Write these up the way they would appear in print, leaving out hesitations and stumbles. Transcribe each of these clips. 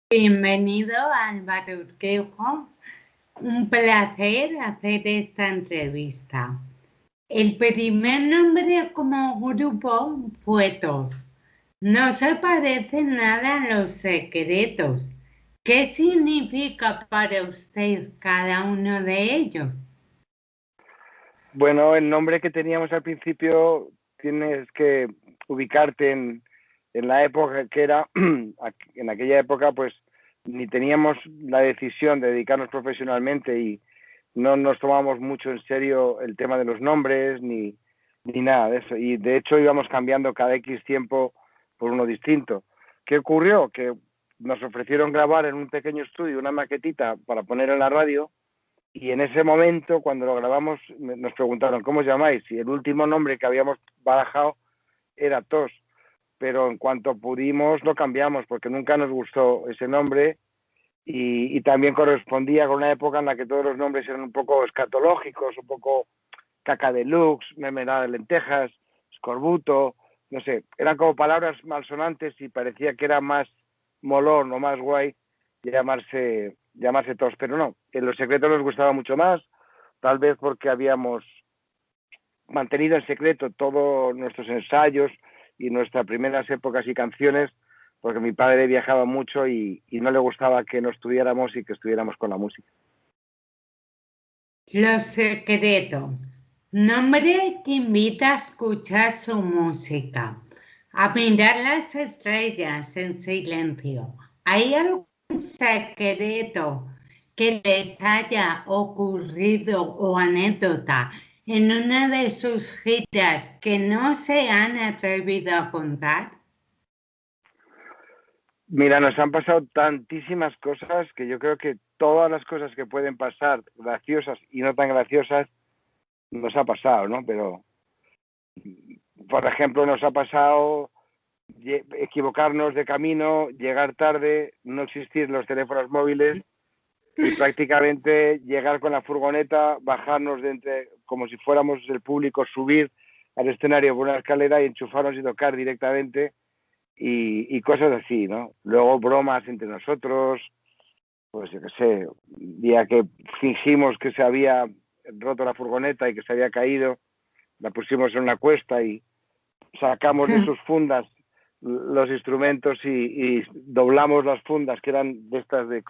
Bienvenido, Álvaro Urquijo. Un placer hacer esta entrevista. El primer nombre como grupo fue TOS. No se parece nada a Los Secretos. ¿Qué significa para usted cada uno de ellos? Bueno, el nombre que teníamos al principio tienes que ubicarte en la época que era, en aquella época pues ni teníamos la decisión de dedicarnos profesionalmente y no nos tomábamos mucho en serio el tema de los nombres ni nada de eso. Y de hecho íbamos cambiando cada X tiempo por uno distinto. ¿Qué ocurrió? Que nos ofrecieron grabar en un pequeño estudio una maquetita para poner en la radio. Y en ese momento, cuando lo grabamos, nos preguntaron, ¿cómo os llamáis? Y el último nombre que habíamos barajado era TOS. Pero en cuanto pudimos, lo cambiamos, porque nunca nos gustó ese nombre y también correspondía con una época en la que todos los nombres eran un poco escatológicos, un poco caca deluxe, mermelada de lentejas, escorbuto, no sé, eran como palabras malsonantes y parecía que era más molón o más guay llamarse TOS, pero no, en Los Secretos nos gustaba mucho más, tal vez porque habíamos mantenido en secreto todos nuestros ensayos y nuestras primeras épocas y canciones, porque mi padre viajaba mucho y no le gustaba que no estudiáramos y que estuviéramos con la música. Los Secretos. Nombre que invita a escuchar su música, a mirar las estrellas en silencio. ¿Hay algún secreto que les haya ocurrido o anécdota en una de sus giras que no se han atrevido a contar? Mira, nos han pasado tantísimas cosas que yo creo que todas las cosas que pueden pasar, graciosas y no tan graciosas, nos ha pasado, ¿no? Pero, por ejemplo, nos ha pasado equivocarnos de camino, llegar tarde, no existir los teléfonos móviles y prácticamente llegar con la furgoneta, bajarnos de entre, como si fuéramos el público, subir al escenario por una escalera y enchufarnos y tocar directamente y cosas así, ¿no? Luego bromas entre nosotros, pues yo qué sé, un día que fingimos que se había roto la furgoneta y que se había caído, la pusimos en una cuesta y sacamos de sus fundas los instrumentos y doblamos las fundas que eran de estas de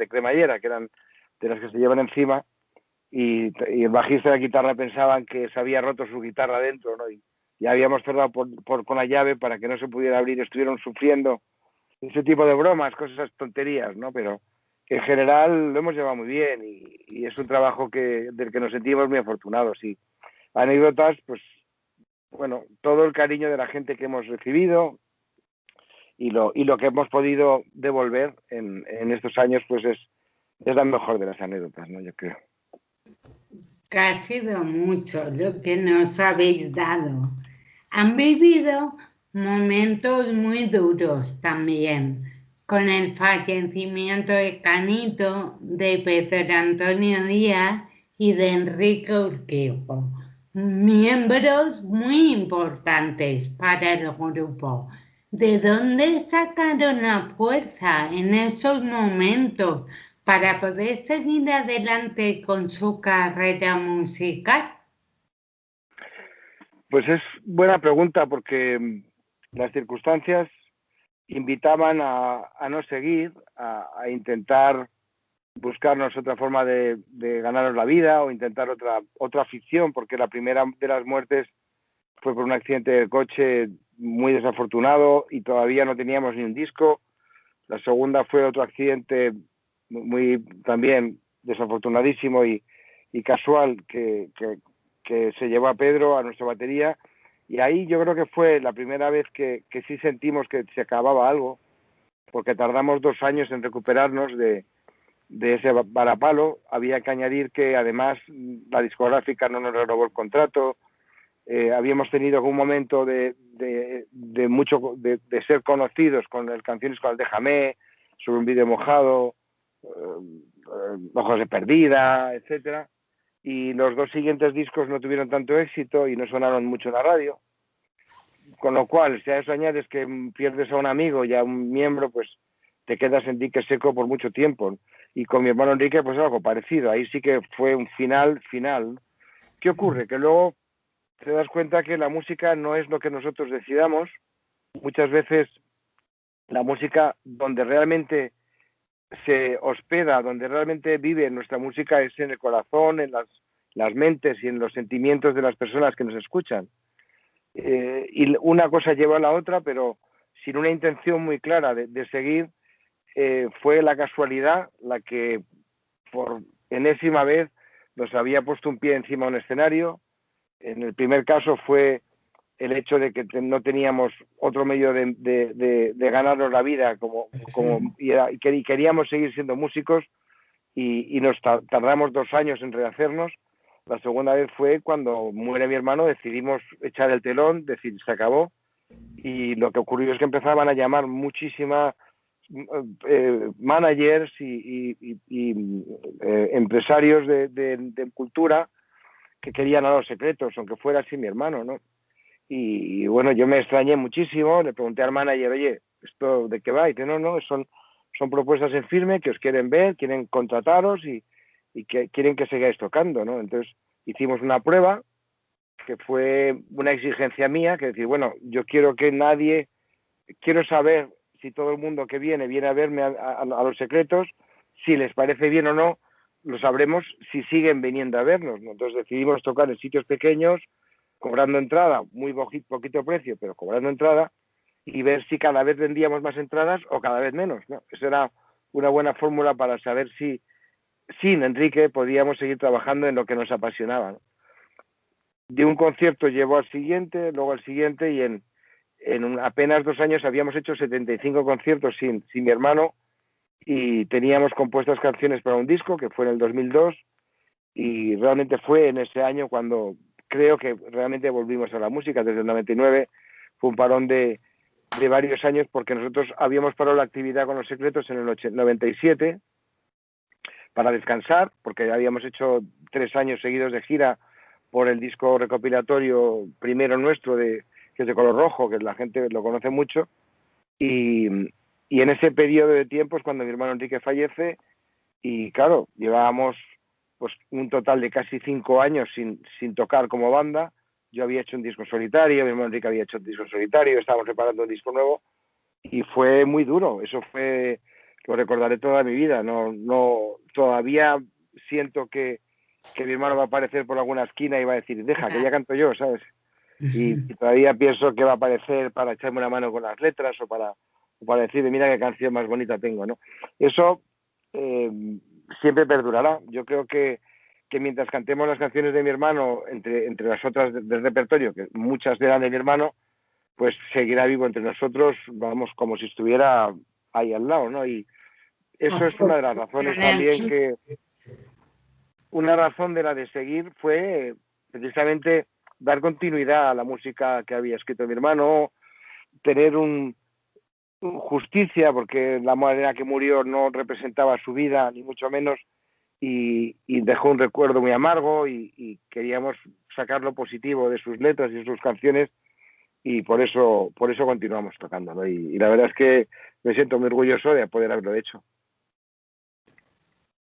cremallera, que eran de las que se llevan encima, y el bajista y la guitarra pensaban que se había roto su guitarra dentro, ¿no? Y habíamos cerrado con la llave para que no se pudiera abrir, estuvieron sufriendo ese tipo de bromas, cosas, tonterías, ¿no? Pero en general lo hemos llevado muy bien y es un trabajo del que nos sentimos muy afortunados. Y anécdotas, pues bueno, todo el cariño de la gente que hemos recibido y lo que hemos podido devolver en estos años, pues es la mejor de las anécdotas, ¿no? Yo creo. Que ha sido mucho lo que nos habéis dado. Han vivido momentos muy duros también, con el fallecimiento de Canito, de Pedro Antonio Díaz y de Enrique Urquijo, miembros muy importantes para el grupo. ¿De dónde sacaron la fuerza en esos momentos para poder seguir adelante con su carrera musical? Pues es buena pregunta porque las circunstancias invitaban a no seguir, a intentar buscarnos otra forma de ganarnos la vida o intentar otra afición, porque la primera de las muertes fue por un accidente de coche muy desafortunado y todavía no teníamos ni un disco. La segunda fue otro accidente muy también desafortunadísimo y casual que se llevó a Pedro, a nuestra batería, y ahí yo creo que fue la primera vez que sí sentimos que se acababa algo, porque tardamos 2 años en recuperarnos de ese varapalo. Había que añadir que además la discográfica no nos renovó el contrato, habíamos tenido algún momento de ser conocidos con el canciones con el Déjame, sobre un vídeo mojado, Ojos de Perdida, etcétera, y los 2 siguientes discos no tuvieron tanto éxito y no sonaron mucho en la radio, con lo cual si a eso añades que pierdes a un amigo y a un miembro, pues te quedas en dique seco por mucho tiempo. Y con mi hermano Enrique, pues algo parecido. Ahí sí que fue un final. ¿Qué ocurre? Que luego te das cuenta que la música no es lo que nosotros decidamos. Muchas veces la música donde realmente se hospeda, donde realmente vive nuestra música es en el corazón, en las mentes y en los sentimientos de las personas que nos escuchan. Y una cosa lleva a la otra, pero sin una intención muy clara de seguir, fue la casualidad la que por enésima vez nos había puesto un pie encima de un escenario. En el primer caso fue el hecho de que no teníamos otro medio de ganarnos la vida y queríamos seguir siendo músicos y nos tardamos 2 años en rehacernos. La segunda vez fue cuando muere mi hermano, decidimos echar el telón, decir, se acabó, y lo que ocurrió es que empezaban a llamar muchísimas managers y empresarios de cultura que querían a Los Secretos, aunque fuera así mi hermano, ¿no? Y bueno, yo me extrañé muchísimo, le pregunté al manager, oye, ¿esto de qué va? Y dice, no, son propuestas en firme que os quieren ver, quieren contrataros y que quieren que sigáis tocando, ¿no? Entonces hicimos una prueba que fue una exigencia mía, que decir, bueno, yo quiero saber si todo el mundo que viene a verme a Los Secretos, si les parece bien o no, lo sabremos si siguen viniendo a vernos, ¿no? Entonces decidimos tocar en sitios pequeños, cobrando entrada, muy poquito precio, pero cobrando entrada, y ver si cada vez vendíamos más entradas o cada vez menos, ¿no? Esa era una buena fórmula para saber si sin Enrique podíamos seguir trabajando en lo que nos apasionaba, ¿no? De un concierto llevó al siguiente, luego al siguiente, y en apenas 2 años habíamos hecho 75 conciertos sin mi hermano, y teníamos compuestas canciones para un disco que fue en el 2002, y realmente fue en ese año cuando creo que realmente volvimos a la música. Desde el 99 fue un parón de varios años, porque nosotros habíamos parado la actividad con Los Secretos en el 97 para descansar, porque habíamos hecho 3 años seguidos de gira por el disco recopilatorio primero nuestro, que es de color rojo, que la gente lo conoce mucho, y en ese periodo de tiempo es cuando mi hermano Enrique fallece, y claro, llevábamos pues un total de casi 5 años sin tocar como banda. Yo había hecho un disco solitario, mi hermano Enrique había hecho un disco solitario, estábamos preparando un disco nuevo, y fue muy duro. Eso fue, lo recordaré toda mi vida. No, todavía siento que mi hermano va a aparecer por alguna esquina y va a decir, deja, que ya canto yo, ¿sabes? Y todavía pienso que va a aparecer para echarme una mano con las letras o para decirme, mira qué canción más bonita tengo, ¿no? Eso siempre perdurará. Yo creo que mientras cantemos las canciones de mi hermano, entre las otras del repertorio, que muchas eran de mi hermano, pues seguirá vivo entre nosotros, vamos, como si estuviera ahí al lado, ¿no? Y eso es una de las razones también una razón de la de seguir fue precisamente dar continuidad a la música que había escrito mi hermano, tener justicia, porque la manera que murió no representaba su vida, ni mucho menos, y dejó un recuerdo muy amargo, y queríamos sacar lo positivo de sus letras y sus canciones, y por eso continuamos tocando, ¿no? Y la verdad es que me siento muy orgulloso de poder haberlo hecho.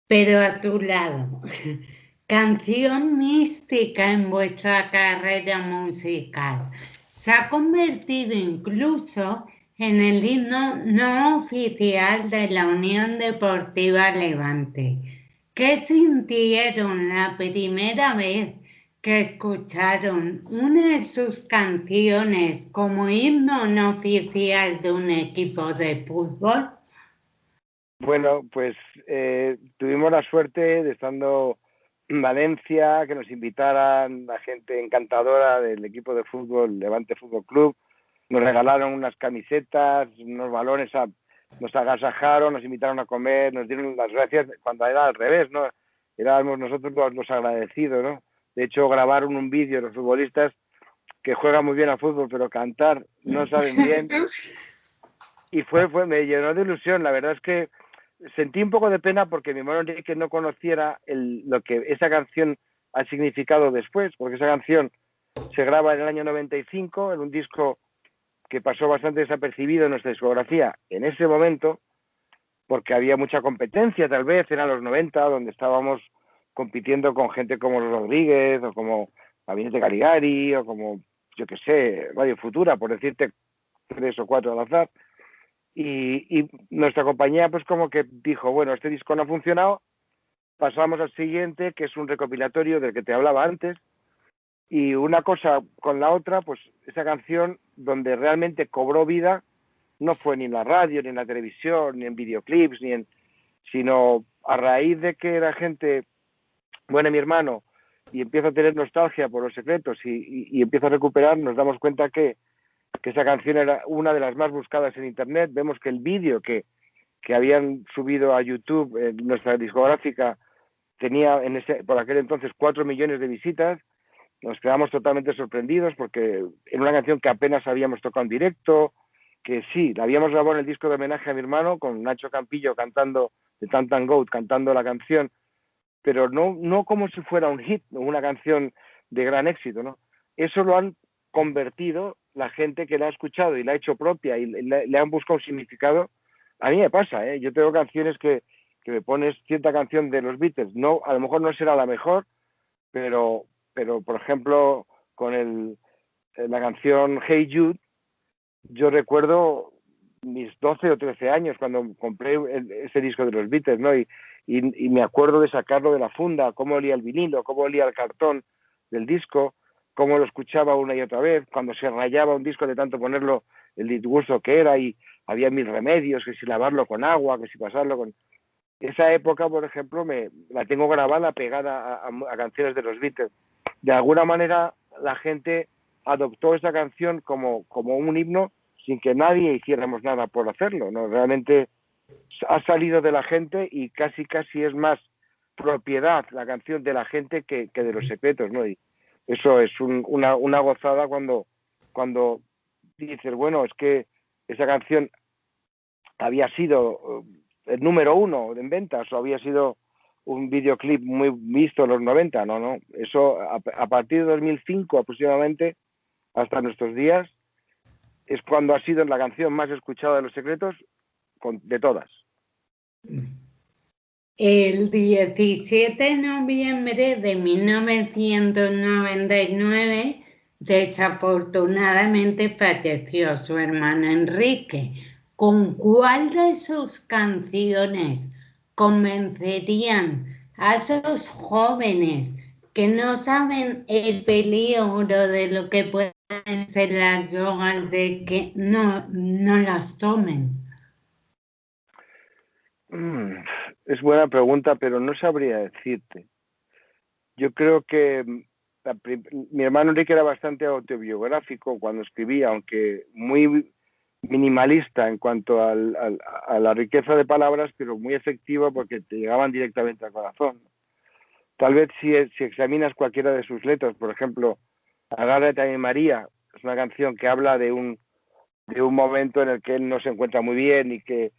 Pero a tu lado, canción mística en vuestra carrera musical, se ha convertido incluso en el himno no oficial de la Unión Deportiva Levante. ¿Qué sintieron la primera vez que escucharon una de sus canciones como himno no oficial de un equipo de fútbol? Bueno, pues tuvimos la suerte de, estando en Valencia, que nos invitaran la gente encantadora del equipo de fútbol Levante Fútbol Club. Nos regalaron unas camisetas, unos balones, nos agasajaron, nos invitaron a comer, nos dieron las gracias, cuando era al revés, ¿no? Éramos nosotros los agradecidos, ¿no? De hecho, grabaron un vídeo los futbolistas que juegan muy bien al fútbol, pero cantar no saben bien. Y me llenó de ilusión. La verdad es que sentí un poco de pena porque mi hermano Enrique no conociera lo que esa canción ha significado después, porque esa canción se graba en el año 95 en un disco que pasó bastante desapercibido en nuestra discografía en ese momento, porque había mucha competencia, tal vez, eran los 90, donde estábamos compitiendo con gente como los Rodríguez, o como Gabinete Caligari, o como, yo qué sé, Radio Futura, por decirte 3 o 4 al azar. Y nuestra compañía, pues como que dijo, bueno, este disco no ha funcionado, pasamos al siguiente, que es un recopilatorio del que te hablaba antes, y una cosa con la otra, pues esa canción donde realmente cobró vida no fue ni en la radio, ni en la televisión, ni en videoclips, sino a raíz de que la gente, bueno, mi hermano, y empieza a tener nostalgia por Los Secretos y empieza a recuperar, nos damos cuenta que esa canción era una de las más buscadas en internet. Vemos que el vídeo que habían subido a YouTube en nuestra discográfica tenía por aquel entonces 4 millones de visitas. Nos quedamos totalmente sorprendidos porque era una canción que apenas habíamos tocado en directo, que sí, la habíamos grabado en el disco de homenaje a mi hermano con Nacho Campillo cantando de Tant and Goat, cantando la canción, pero no como si fuera un hit, una canción de gran éxito, ¿no? Eso lo han convertido la gente que la ha escuchado y la ha hecho propia y le han buscado un significado. A mí me pasa, ¿eh? Yo tengo canciones que me pones cierta canción de los Beatles, no, a lo mejor no será la mejor, pero por ejemplo, con la canción Hey Jude, yo recuerdo mis 12 o 13 años cuando compré ese disco de los Beatles, ¿no? Y me acuerdo de sacarlo de la funda, cómo olía el vinilo, cómo olía el cartón del disco, cómo lo escuchaba una y otra vez, cuando se rayaba un disco de tanto ponerlo, el disgusto que era, y había mil remedios, que si lavarlo con agua, que si pasarlo con... Esa época, por ejemplo, la tengo grabada, pegada a canciones de los Beatles. De alguna manera, la gente adoptó esa canción como un himno sin que nadie hiciéramos nada por hacerlo, ¿no? Realmente ha salido de la gente y casi es más propiedad la canción de la gente que de Los Secretos, ¿no? Y eso es una gozada cuando dices, bueno, es que esa canción había sido el número 1 en ventas o había sido un videoclip muy visto en los 90, no. Eso a partir de 2005 aproximadamente hasta nuestros días es cuando ha sido la canción más escuchada de Los Secretos de todas. El 17 de noviembre de 1999, desafortunadamente falleció su hermano Enrique. ¿Con cuál de sus canciones convencerían a esos jóvenes que no saben el peligro de lo que pueden ser las drogas, de que no las tomen? Es buena pregunta, pero no sabría decirte. Yo creo que mi hermano Enrique era bastante autobiográfico cuando escribía, aunque muy minimalista en cuanto a la riqueza de palabras, pero muy efectiva porque te llegaban directamente al corazón. Tal vez si examinas cualquiera de sus letras, por ejemplo, Agárrate a mi María, es una canción que habla de un momento en el que él no se encuentra muy bien y que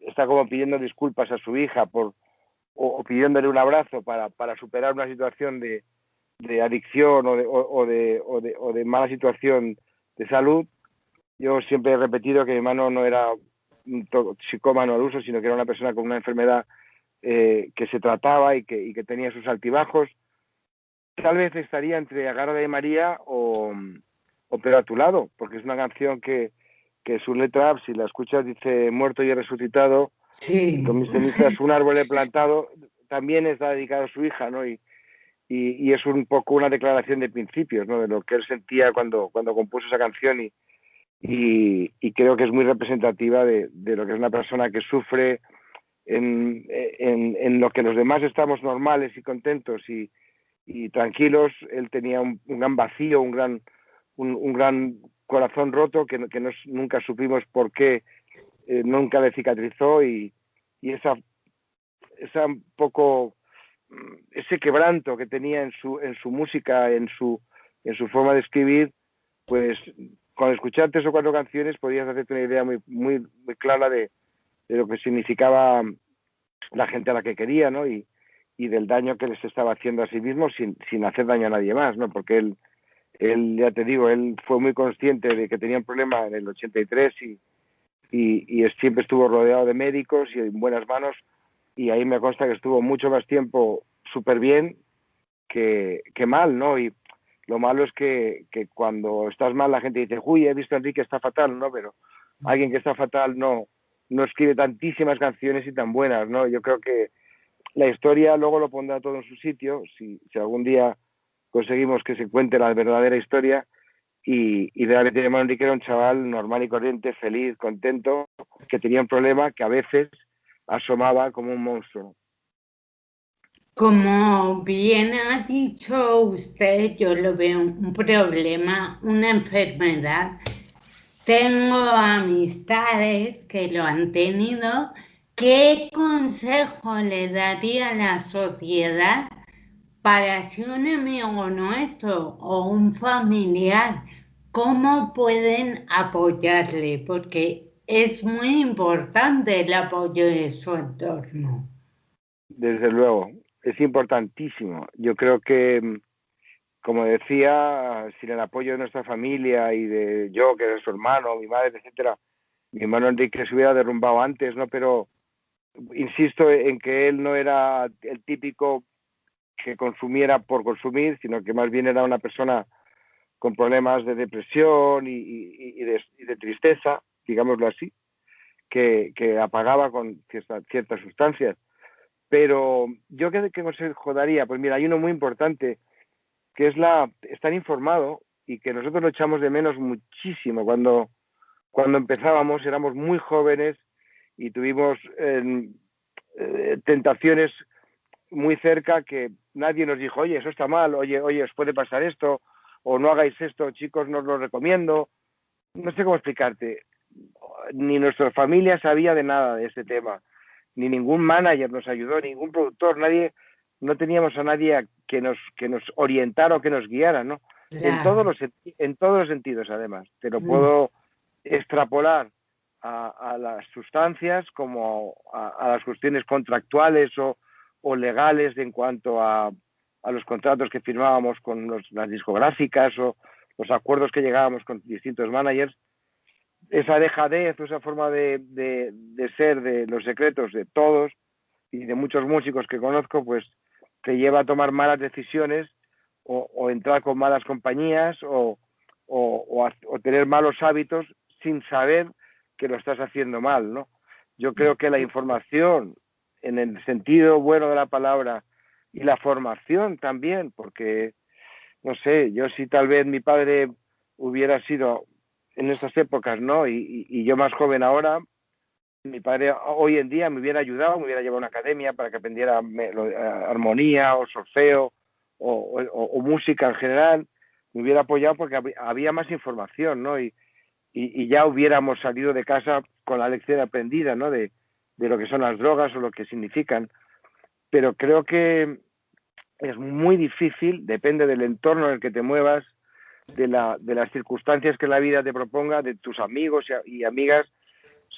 está como pidiendo disculpas a su hija o pidiéndole un abrazo para superar una situación de adicción o de mala situación de salud. Yo siempre he repetido que mi hermano no era un psicómano al uso, sino que era una persona con una enfermedad que se trataba y que tenía sus altibajos. Tal vez estaría entre Agárrate de María o Pero a tu lado, porque es una canción que su letra, si la escuchas, dice muerto y he resucitado, Sí. con mis cenizas un árbol he plantado, también está dedicado a su hija, ¿no? Y es un poco una declaración de principios, ¿no? De lo que él sentía cuando compuso esa canción y creo que es muy representativa de lo que es una persona que sufre en lo que los demás estamos normales y contentos y tranquilos. Él tenía un gran vacío, un gran corazón roto que nunca supimos por qué nunca le cicatrizó y esa un poco ese quebranto que tenía en su música, en su forma de escribir, pues con escuchar 3 o 4 canciones podías hacerte una idea muy clara de lo que significaba la gente a la que quería, ¿no? Y del daño que les estaba haciendo a sí mismo sin hacer daño a nadie más, ¿no? Porque él, ya te digo, él fue muy consciente de que tenía un problema en el 83 y siempre estuvo rodeado de médicos y en buenas manos, y ahí me consta que estuvo mucho más tiempo súper bien que mal, ¿no? Y lo malo es que cuando estás mal la gente dice, uy, he visto a Enrique, está fatal, ¿no? Pero alguien que está fatal no escribe tantísimas canciones y tan buenas, ¿no? Yo creo que la historia luego lo pondrá todo en su sitio, si algún día conseguimos que se cuente la verdadera historia, y realmente mi hermano Enrique era un chaval normal y corriente, feliz, contento, que tenía un problema que a veces asomaba como un monstruo. Como bien ha dicho usted, yo lo veo un problema, una enfermedad. Tengo amistades que lo han tenido. ¿Qué consejo le daría a la sociedad para si un amigo nuestro o un familiar, cómo pueden apoyarle? Porque es muy importante el apoyo de su entorno. Desde luego, es importantísimo. Yo creo que, como decía, sin el apoyo de nuestra familia y de yo, que era su hermano, mi madre, etcétera, mi hermano Enrique se hubiera derrumbado antes, ¿no? Pero insisto en que él no era el típico que consumiera por consumir, sino que más bien era una persona con problemas de depresión y de tristeza, digámoslo así, que apagaba con ciertas sustancias. Pero yo, ¿qué consejo daría? Pues mira, hay uno muy importante, que es estar informado, y que nosotros lo echamos de menos muchísimo. Cuando empezábamos éramos muy jóvenes y tuvimos tentaciones muy cerca, que nadie nos dijo, oye, eso está mal, oye, os puede pasar esto, o no hagáis esto, chicos, no os lo recomiendo. No sé cómo explicarte. Ni nuestra familia sabía de nada de este tema, ni ningún manager nos ayudó, ningún productor, nadie, no teníamos a nadie que nos orientara o que nos guiara, ¿no? Claro. En todos los sentidos, además. Te lo Mm. puedo extrapolar a las sustancias, como a las cuestiones contractuales o legales en cuanto a los contratos que firmábamos con las discográficas, o los acuerdos que llegábamos con distintos managers. Esa dejadez, esa forma de ser, de los secretos de todos y de muchos músicos que conozco, pues te lleva a tomar malas decisiones, o entrar con malas compañías, o tener malos hábitos sin saber que lo estás haciendo mal, ¿no? Yo creo que la información, en el sentido bueno de la palabra, y la formación también, porque, no sé, yo, si tal vez mi padre hubiera sido en estas épocas, ¿no? Y yo más joven ahora, mi padre hoy en día me hubiera ayudado, me hubiera llevado a una academia para que aprendiera armonía o solfeo o música en general, me hubiera apoyado porque había más información, ¿no? Y ya hubiéramos salido de casa con la lección aprendida, ¿no? De lo que son las drogas o lo que significan. Pero creo que es muy difícil, depende del entorno en el que te muevas, de las circunstancias que la vida te proponga, de tus amigos y amigas,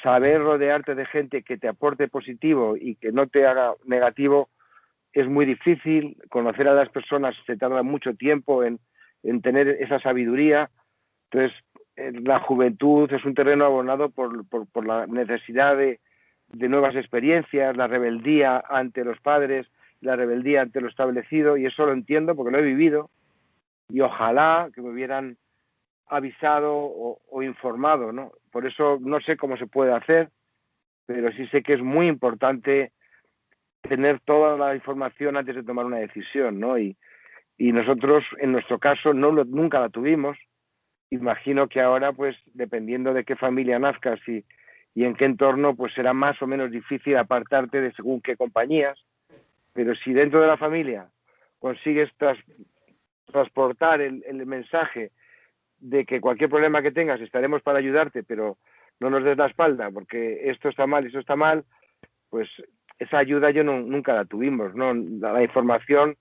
saber rodearte de gente que te aporte positivo y que no te haga negativo. Es muy difícil. Conocer a las personas se tarda mucho tiempo en tener esa sabiduría. Entonces, la juventud es un terreno abonado por la necesidad de nuevas experiencias, la rebeldía ante los padres, la rebeldía ante lo establecido, y eso lo entiendo porque lo he vivido, y ojalá que me hubieran avisado o informado, ¿no? Por eso no sé cómo se puede hacer, pero sí sé que es muy importante tener toda la información antes de tomar una decisión, ¿no? Y nosotros, en nuestro caso, nunca la tuvimos. Imagino que ahora, pues, dependiendo de qué familia nazcas y en qué entorno, pues será más o menos difícil apartarte de según qué compañías. Pero si dentro de la familia consigues transportar el mensaje de que cualquier problema que tengas estaremos para ayudarte, pero no nos des la espalda porque esto está mal y eso está mal, pues esa ayuda nunca la tuvimos, ¿no? La información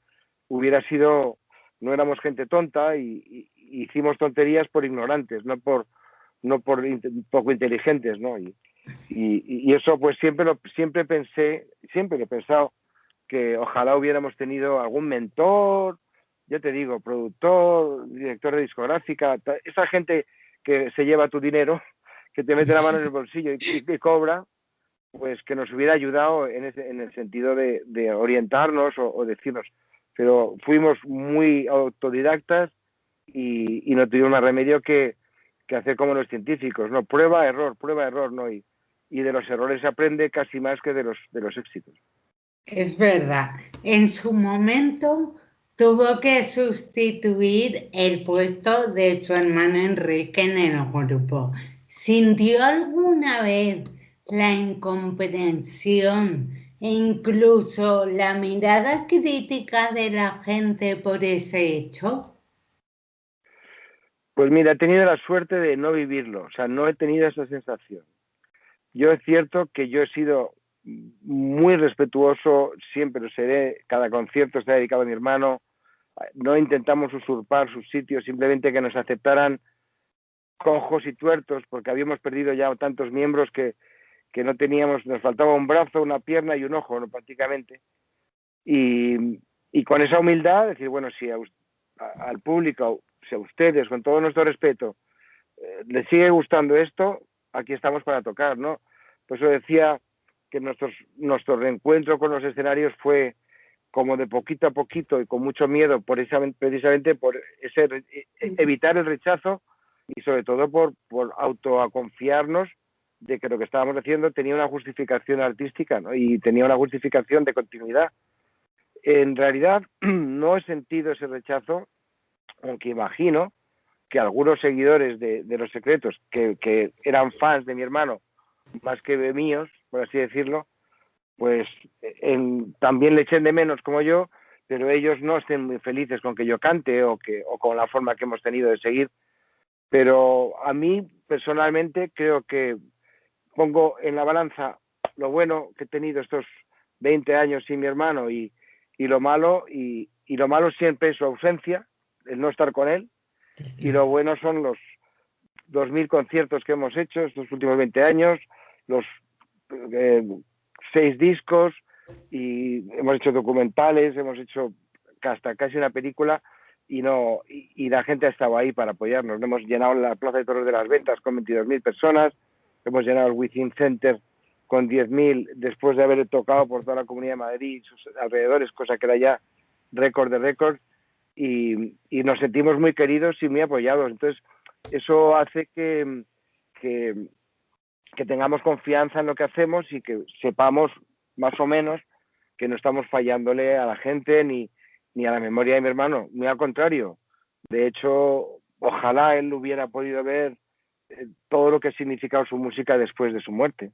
hubiera sido, no éramos gente tonta, y hicimos tonterías por ignorantes, no por poco inteligentes, ¿no? Y eso, pues siempre lo he pensado, que ojalá hubiéramos tenido algún mentor, yo te digo, productor, director de discográfica, esa gente que se lleva tu dinero, que te mete la mano en el bolsillo y cobra, pues que nos hubiera ayudado en el sentido de orientarnos o decirnos. Pero fuimos muy autodidactas y no tuvimos más remedio que hacer como los científicos, ¿no? Prueba, error, ¿no? Y de los errores se aprende casi más que de los éxitos. Es verdad. En su momento tuvo que sustituir el puesto de su hermano Enrique en el grupo. ¿Sintió alguna vez la incomprensión e incluso la mirada crítica de la gente por ese hecho? Pues mira, he tenido la suerte de no vivirlo, o sea, no he tenido esa sensación. Yo es cierto que yo he sido muy respetuoso, siempre lo seré, cada concierto está dedicado a mi hermano, no intentamos usurpar sus sitios, simplemente que nos aceptaran cojos y tuertos, porque habíamos perdido ya tantos miembros que no teníamos, nos faltaba un brazo, una pierna y un ojo, ¿no? Prácticamente. Y con esa humildad, decir, bueno, si al público, si a ustedes, con todo nuestro respeto, les sigue gustando esto, aquí estamos para tocar, ¿no? Por eso decía que nuestro reencuentro con los escenarios fue como de poquito a poquito y con mucho miedo, precisamente por evitar el rechazo y sobre todo por autoconfiarnos de que lo que estábamos haciendo tenía una justificación artística, ¿no? Y tenía una justificación de continuidad. En realidad no he sentido ese rechazo, aunque imagino que algunos seguidores de Los Secretos, que eran fans de mi hermano, más que de míos, por así decirlo, pues también le echen de menos como yo, pero ellos no estén muy felices con que yo cante o con la forma que hemos tenido de seguir. Pero a mí, personalmente, creo que pongo en la balanza lo bueno que he tenido estos 20 años sin mi hermano y lo malo siempre es su ausencia, el no estar con él, y lo bueno son los 2000 conciertos que hemos hecho estos últimos 20 años, los 6 discos, y hemos hecho documentales, hemos hecho hasta casi una película, y la gente ha estado ahí para apoyarnos. Hemos llenado la Plaza de Toros de las Ventas con 22.000 personas, hemos llenado el Within Center con 10.000 después de haber tocado por toda la Comunidad de Madrid y sus alrededores, cosa que era ya récord de récord, y nos sentimos muy queridos y muy apoyados. Entonces, eso hace que tengamos confianza en lo que hacemos y que sepamos más o menos que no estamos fallándole a la gente ni a la memoria de mi hermano, muy al contrario. De hecho, ojalá él hubiera podido ver todo lo que ha significado su música después de su muerte.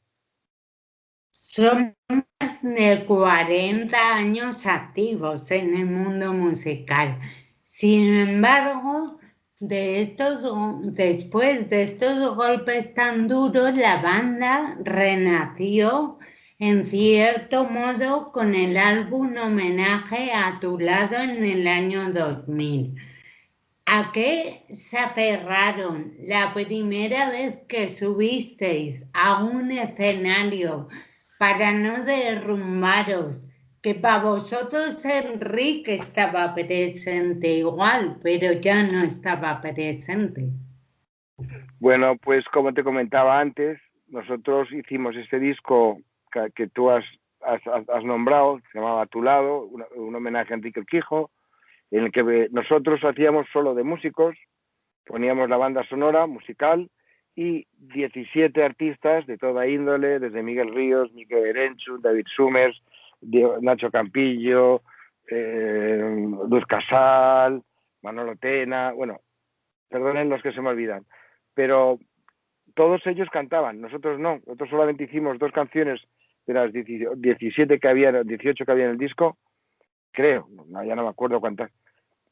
Son más de 40 años activos en el mundo musical. Sin embargo, después de estos golpes tan duros, la banda renació en cierto modo con el álbum Homenaje a tu lado en el año 2000. ¿A qué se aferraron la primera vez que subisteis a un escenario para no derrumbaros? Que para vosotros Enrique estaba presente igual, pero ya no estaba presente. Bueno, pues como te comentaba antes, nosotros hicimos este disco que tú has nombrado, se llamaba A tu lado, un homenaje a Enrique Urquijo, en el que nosotros hacíamos solo de músicos, poníamos la banda sonora musical y 17 artistas de toda índole, desde Miguel Ríos, Miquel Erenchu, David Summers, Nacho Campillo, Luz Casal, Manolo Tena, bueno, perdonen los que se me olvidan, pero todos ellos cantaban, nosotros no, nosotros solamente hicimos 2 canciones de las 17 que había, 18 que había en el disco, creo, ya no me acuerdo cuántas,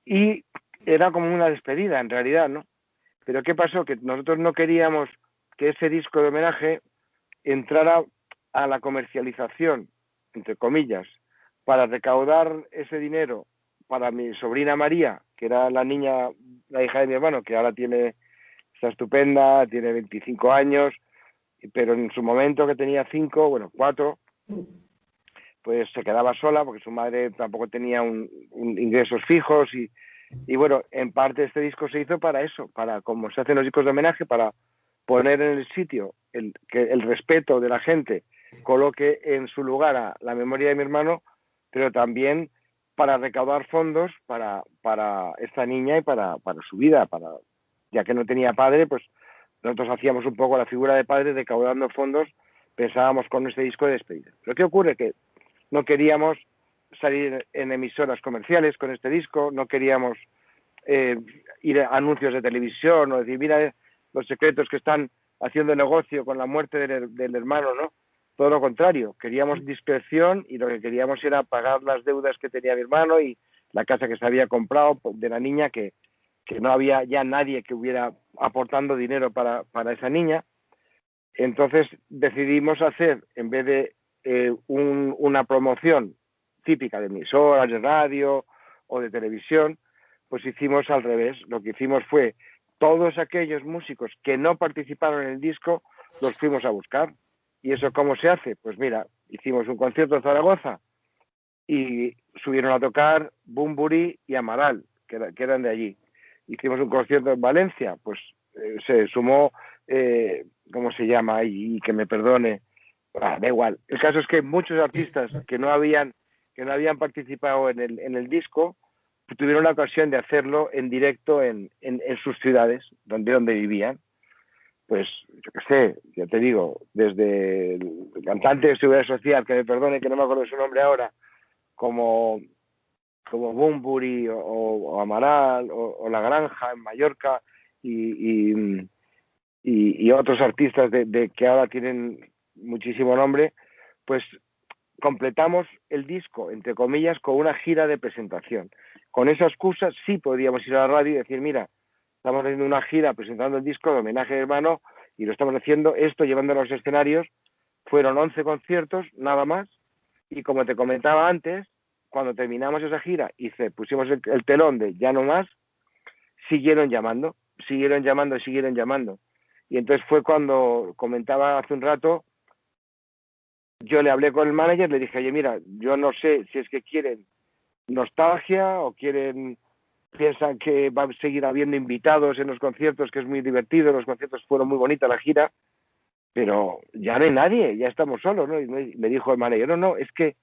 y era como una despedida en realidad, ¿no? Pero ¿qué pasó? Que nosotros no queríamos que ese disco de homenaje entrara a la comercialización, entre comillas, para recaudar ese dinero para mi sobrina María, que era la hija de mi hermano, que ahora está estupenda, tiene 25 años, pero en su momento que tenía 4, pues se quedaba sola porque su madre tampoco tenía ingresos fijos y bueno, en parte este disco se hizo para eso, para como se hacen los discos de homenaje, para poner en el sitio que el respeto de la gente coloque en su lugar a la memoria de mi hermano, pero también para recaudar fondos para esta niña y para su vida, ya que no tenía padre, pues nosotros hacíamos un poco la figura de padre recaudando fondos, pensábamos con este disco de despedida. Pero ¿qué ocurre? Que no queríamos salir en emisoras comerciales con este disco, no queríamos ir a anuncios de televisión o decir, mira los secretos que están haciendo negocio con la muerte del hermano, ¿no? Todo lo contrario, queríamos discreción y lo que queríamos era pagar las deudas que tenía mi hermano y la casa que se había comprado de la niña, que no había ya nadie que hubiera aportando dinero para esa niña. Entonces decidimos hacer, en vez de una promoción típica de emisoras, de radio o de televisión, pues hicimos al revés. Lo que hicimos fue todos aquellos músicos que no participaron en el disco, los fuimos a buscar. ¿Y eso cómo se hace? Pues mira, hicimos un concierto en Zaragoza y subieron a tocar Bunbury y Amaral, que eran de allí. Hicimos un concierto en Valencia, pues se sumó, ¿cómo se llama? Y que me perdone, da igual. El caso es que muchos artistas que no habían participado en el disco tuvieron la ocasión de hacerlo en directo en sus ciudades, donde vivían. Pues, yo qué sé, ya te digo, desde el cantante de Seguridad Social, que me perdone, que no me acuerdo de su nombre ahora, como Bunbury o Amaral o La Granja en Mallorca y otros artistas de que ahora tienen muchísimo nombre, pues completamos el disco, entre comillas, con una gira de presentación. Con esa excusa sí podíamos ir a la radio y decir, mira, estamos haciendo una gira presentando el disco de homenaje a mi hermano y lo estamos haciendo esto, llevándolo a los escenarios. Fueron 11 conciertos, nada más, y como te comentaba antes, cuando terminamos esa gira y pusimos el telón de ya no más, siguieron llamando. Y entonces fue cuando comentaba hace un rato, yo le hablé con el manager, le dije, oye, mira, yo no sé si es que quieren nostalgia o piensan que va a seguir habiendo invitados en los conciertos, que es muy divertido, los conciertos fueron muy bonitas, la gira, pero ya no hay nadie, ya estamos solos, ¿no? Y me dijo el manager, no, es que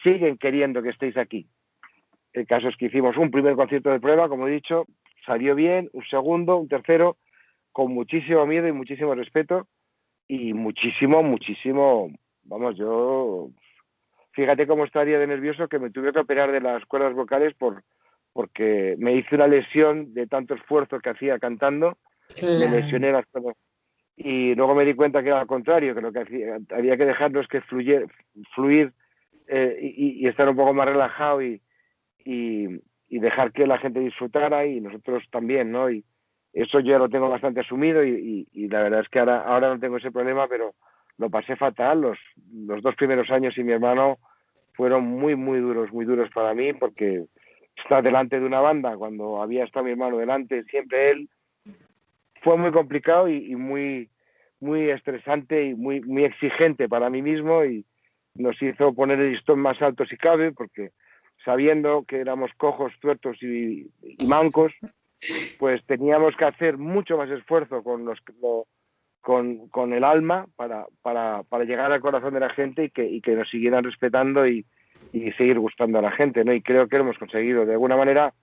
siguen queriendo que estéis aquí. El caso es que hicimos un primer concierto de prueba, como he dicho, salió bien, un segundo, un tercero, con muchísimo miedo y muchísimo respeto y muchísimo, vamos, yo, fíjate cómo estaría de nervioso que me tuve que operar de las cuerdas vocales porque me hice una lesión de tanto esfuerzo que hacía cantando, me lesioné las cuerdas y luego me di cuenta que era al contrario, que lo que había que dejarlos que fluir y estar un poco más relajado y dejar que la gente disfrutara y nosotros también, ¿no? Y eso yo ya lo tengo bastante asumido y la verdad es que ahora no tengo ese problema, pero lo pasé fatal. Los 2 primeros años sin mi hermano fueron muy duros para mí, porque estar delante de una banda cuando había estado mi hermano delante, siempre él, fue muy complicado y muy estresante y muy exigente para mí mismo, y nos hizo poner el listón más alto si cabe, porque sabiendo que éramos cojos, tuertos y mancos, pues teníamos que hacer mucho más esfuerzo con el alma para llegar al corazón de la gente y que nos siguieran respetando y seguir gustando a la gente, ¿no? Y creo que lo hemos conseguido. De alguna manera,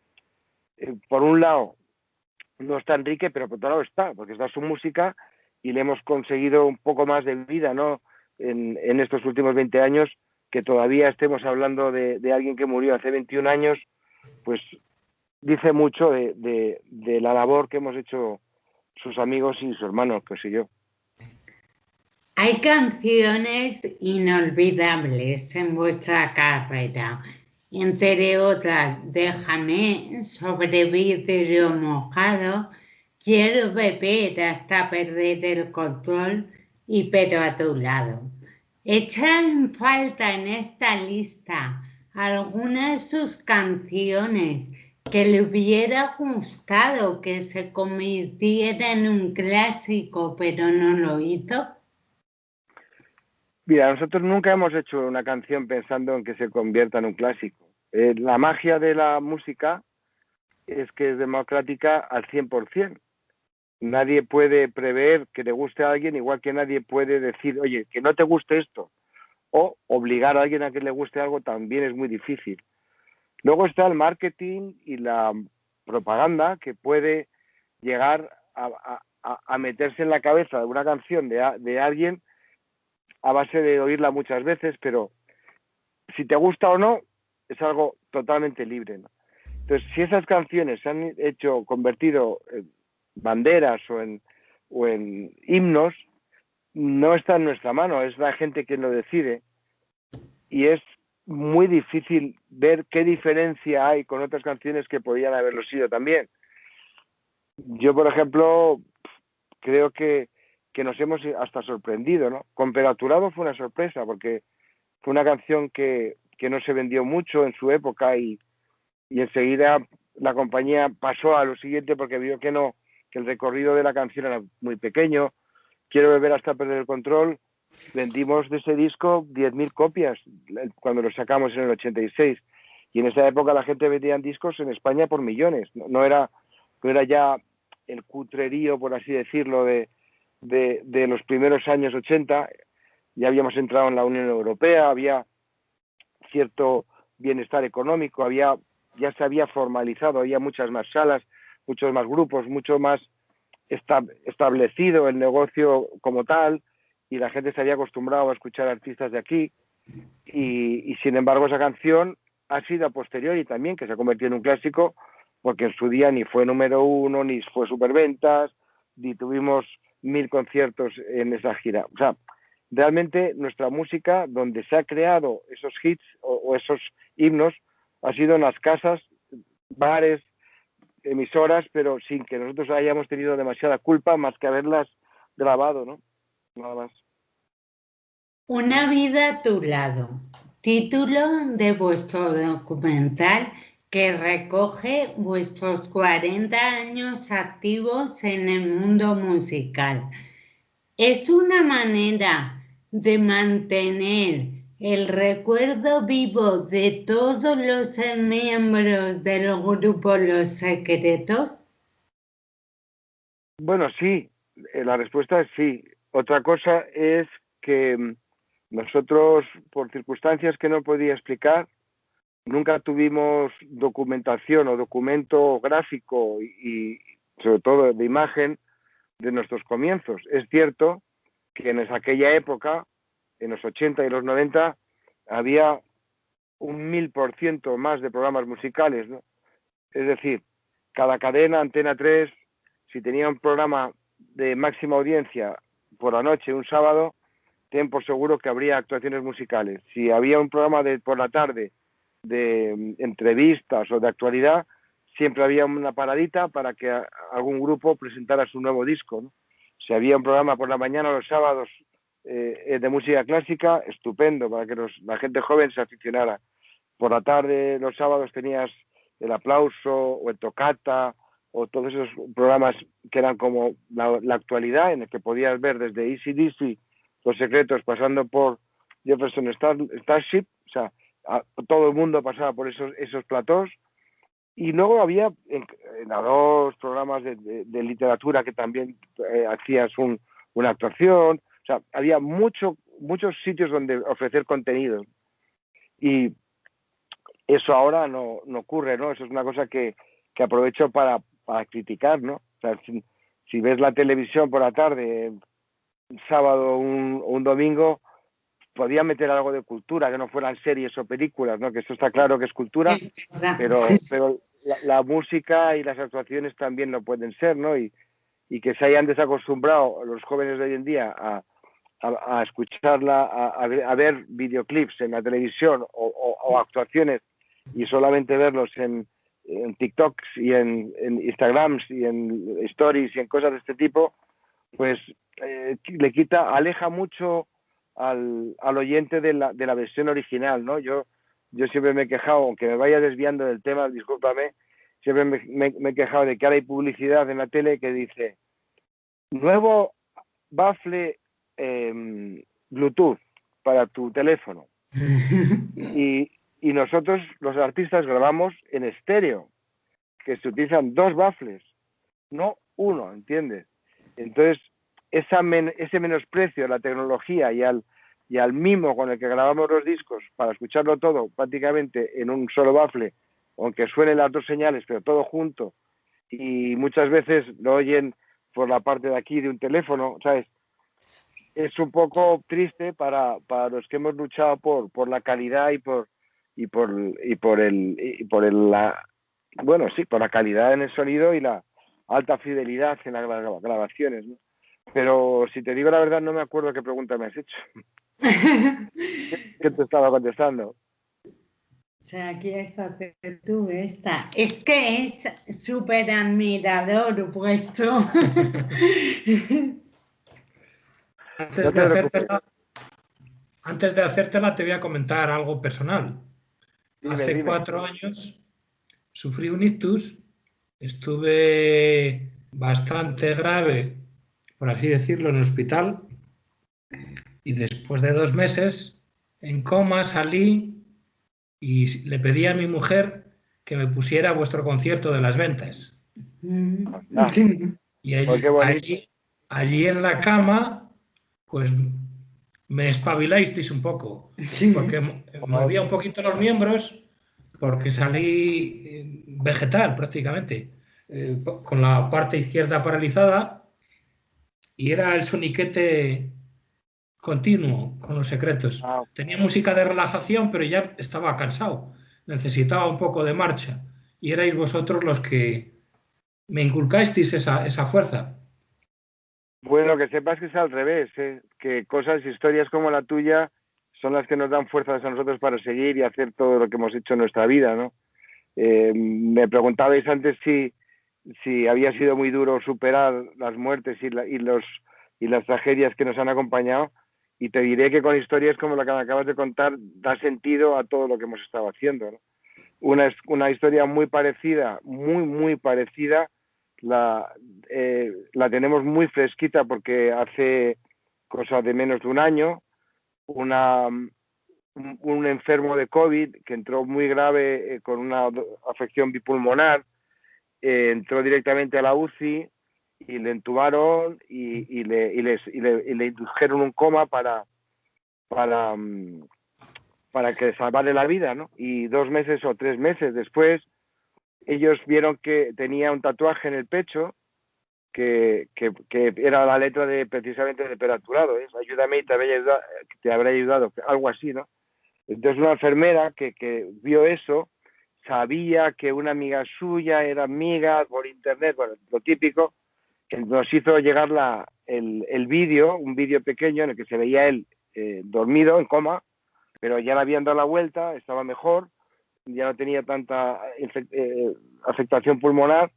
por un lado, no está Enrique, pero por otro lado está, porque está su música y le hemos conseguido un poco más de vida, ¿no? En estos últimos 20 años, que todavía estemos hablando de alguien que murió hace 21 años, pues dice mucho de la labor que hemos hecho sus amigos y su hermano, que sé yo. Hay canciones inolvidables en vuestra carrera, entre otras, Déjame, Sobre vidrio mojado, Quiero beber hasta perder el control y Pero a tu lado. ¿Echan falta en esta lista algunas de sus canciones que le hubiera gustado que se convirtiera en un clásico, pero no lo hizo? Mira, nosotros nunca hemos hecho una canción pensando en que se convierta en un clásico. La magia de la música es que es democrática al 100%. Nadie puede prever que le guste a alguien, igual que nadie puede decir, oye, que no te guste esto. O obligar a alguien a que le guste algo también es muy difícil. Luego está el marketing y la propaganda, que puede llegar a meterse en la cabeza de una canción de alguien a base de oírla muchas veces, pero si te gusta o no, es algo totalmente libre, ¿no? Entonces, si esas canciones se han convertido en banderas o en himnos, no está en nuestra mano, es la gente quien lo decide, y es muy difícil ver qué diferencia hay con otras canciones que podían haberlo sido también. Yo, por ejemplo, creo que nos hemos hasta sorprendido, ¿no? Con Peraturado fue una sorpresa, porque fue una canción que no se vendió mucho en su época y enseguida la compañía pasó a lo siguiente porque vio que no, que el recorrido de la canción era muy pequeño. Quiero beber hasta perder el control. Vendimos de ese disco 10.000 copias cuando lo sacamos en el 86. Y en esa época la gente vendía discos en España por millones. No era ya el cutrerío, por así decirlo, de los primeros años 80. Ya habíamos entrado en la Unión Europea, había cierto bienestar económico, ya se había formalizado, había muchas más salas, muchos más grupos, mucho más establecido el negocio como tal, y la gente se había acostumbrado a escuchar artistas de aquí, y sin embargo esa canción ha sido a posteriori también, que se ha convertido en un clásico, porque en su día ni fue número uno, ni fue superventas, ni tuvimos 1.000 conciertos en esa gira. O sea, realmente nuestra música, donde se ha creado esos hits o esos himnos, ha sido en las casas, bares, emisoras, pero sin que nosotros hayamos tenido demasiada culpa más que haberlas grabado, ¿no? Nada más. Una vida a tu lado, título de vuestro documental que recoge vuestros 40 años activos en el mundo musical. Es una manera de mantener el recuerdo vivo de todos los miembros del grupo Los Secretos. Bueno, sí, la respuesta es sí. Otra cosa es que nosotros, por circunstancias que no podía explicar, nunca tuvimos documentación o documento gráfico y sobre todo de imagen de nuestros comienzos. Es cierto que en aquella época, en los 80 y los 90, había un 1000% más de programas musicales, ¿no? Es decir, cada cadena, Antena 3, si tenía un programa de máxima audiencia por la noche, un sábado, ten por seguro que habría actuaciones musicales. Si había un programa por la tarde de entrevistas o de actualidad, siempre había una paradita para que algún grupo presentara su nuevo disco, ¿no? Si había un programa por la mañana los sábados de música clásica, estupendo, para que la gente joven se aficionara. Por la tarde, los sábados, tenías El Aplauso o el Tocata o todos esos programas que eran como la actualidad, en el que podías ver desde AC/DC, Los Secretos, pasando por Jefferson Starship, o sea, todo el mundo pasaba por esos platós. Y luego había en los programas de literatura que también hacías una actuación. O sea, había muchos sitios donde ofrecer contenido. Y eso ahora no ocurre, ¿no? Eso es una cosa que aprovecho para criticar, ¿no? O sea, si ves la televisión por la tarde, un sábado o un domingo, podía meter algo de cultura, que no fueran series o películas, ¿no? Que eso está claro que es cultura, pero la música y las actuaciones también no pueden ser, ¿no? Y que se hayan desacostumbrado los jóvenes de hoy en día a escucharla, a ver videoclips en la televisión o actuaciones y solamente verlos en TikToks y en Instagrams y en Stories y en cosas de este tipo, pues aleja mucho al oyente de la versión original, ¿no? Yo siempre me he quejado, aunque me vaya desviando del tema, discúlpame, siempre me he quejado de que ahora hay publicidad en la tele que dice nuevo baffle Bluetooth para tu teléfono. Y nosotros, los artistas, grabamos en estéreo, que se utilizan 2 baffles, no uno, ¿entiendes? Entonces, ese menosprecio a la tecnología y al mimo con el que grabamos los discos para escucharlo todo prácticamente en un solo bafle, aunque suenen las dos señales, pero todo junto, y muchas veces lo oyen por la parte de aquí de un teléfono, ¿sabes? Es un poco triste para los que hemos luchado por la calidad por la calidad en el sonido y la alta fidelidad en las grabaciones, ¿no? Pero si te digo la verdad, no me acuerdo qué pregunta me has hecho. ¿Qué te estaba contestando? O sea, quieres hacer tú esta. Es que es súper admirador vuestro. Antes de hacértela, te voy a comentar algo personal. Hace 4 años sufrí un ictus, estuve bastante grave, por así decirlo, en el hospital, y después de 2 meses en coma salí y le pedí a mi mujer que me pusiera vuestro concierto de Las Ventas. Y allí en la cama, pues me espabilasteis un poco, porque movía un poquito los miembros, porque salí vegetal prácticamente, con la parte izquierda paralizada, y era el soniquete continuo con Los Secretos. Tenía música de relajación, pero ya estaba cansado, necesitaba un poco de marcha, y erais vosotros los que me inculcasteis esa fuerza. Bueno, que sepas que es al revés, que historias como la tuya son las que nos dan fuerzas a nosotros para seguir y hacer todo lo que hemos hecho en nuestra vida, ¿no? Me preguntabais antes si había sido muy duro superar las muertes y las tragedias que nos han acompañado, y te diré que con historias como la que me acabas de contar da sentido a todo lo que hemos estado haciendo, ¿no? Una historia muy parecida, muy parecida, la tenemos muy fresquita porque hace cosa de menos de un año, un enfermo de COVID que entró muy grave con una afección bipulmonar, entró directamente a la UCI y le entubaron y le indujeron un coma para que salvarle la vida, ¿no? Y 2 meses o 3 meses después, ellos vieron que tenía un tatuaje en el pecho que era la letra precisamente de Peraturado, ¿eh? Ayúdame y te habrá ayudado, algo así, ¿no? Entonces una enfermera que vio eso, sabía que una amiga suya era amiga por internet, bueno, lo típico, que nos hizo llegar el vídeo, un vídeo pequeño en el que se veía él dormido, en coma, pero ya le habían dado la vuelta, estaba mejor, ya no tenía tanta afectación pulmonar,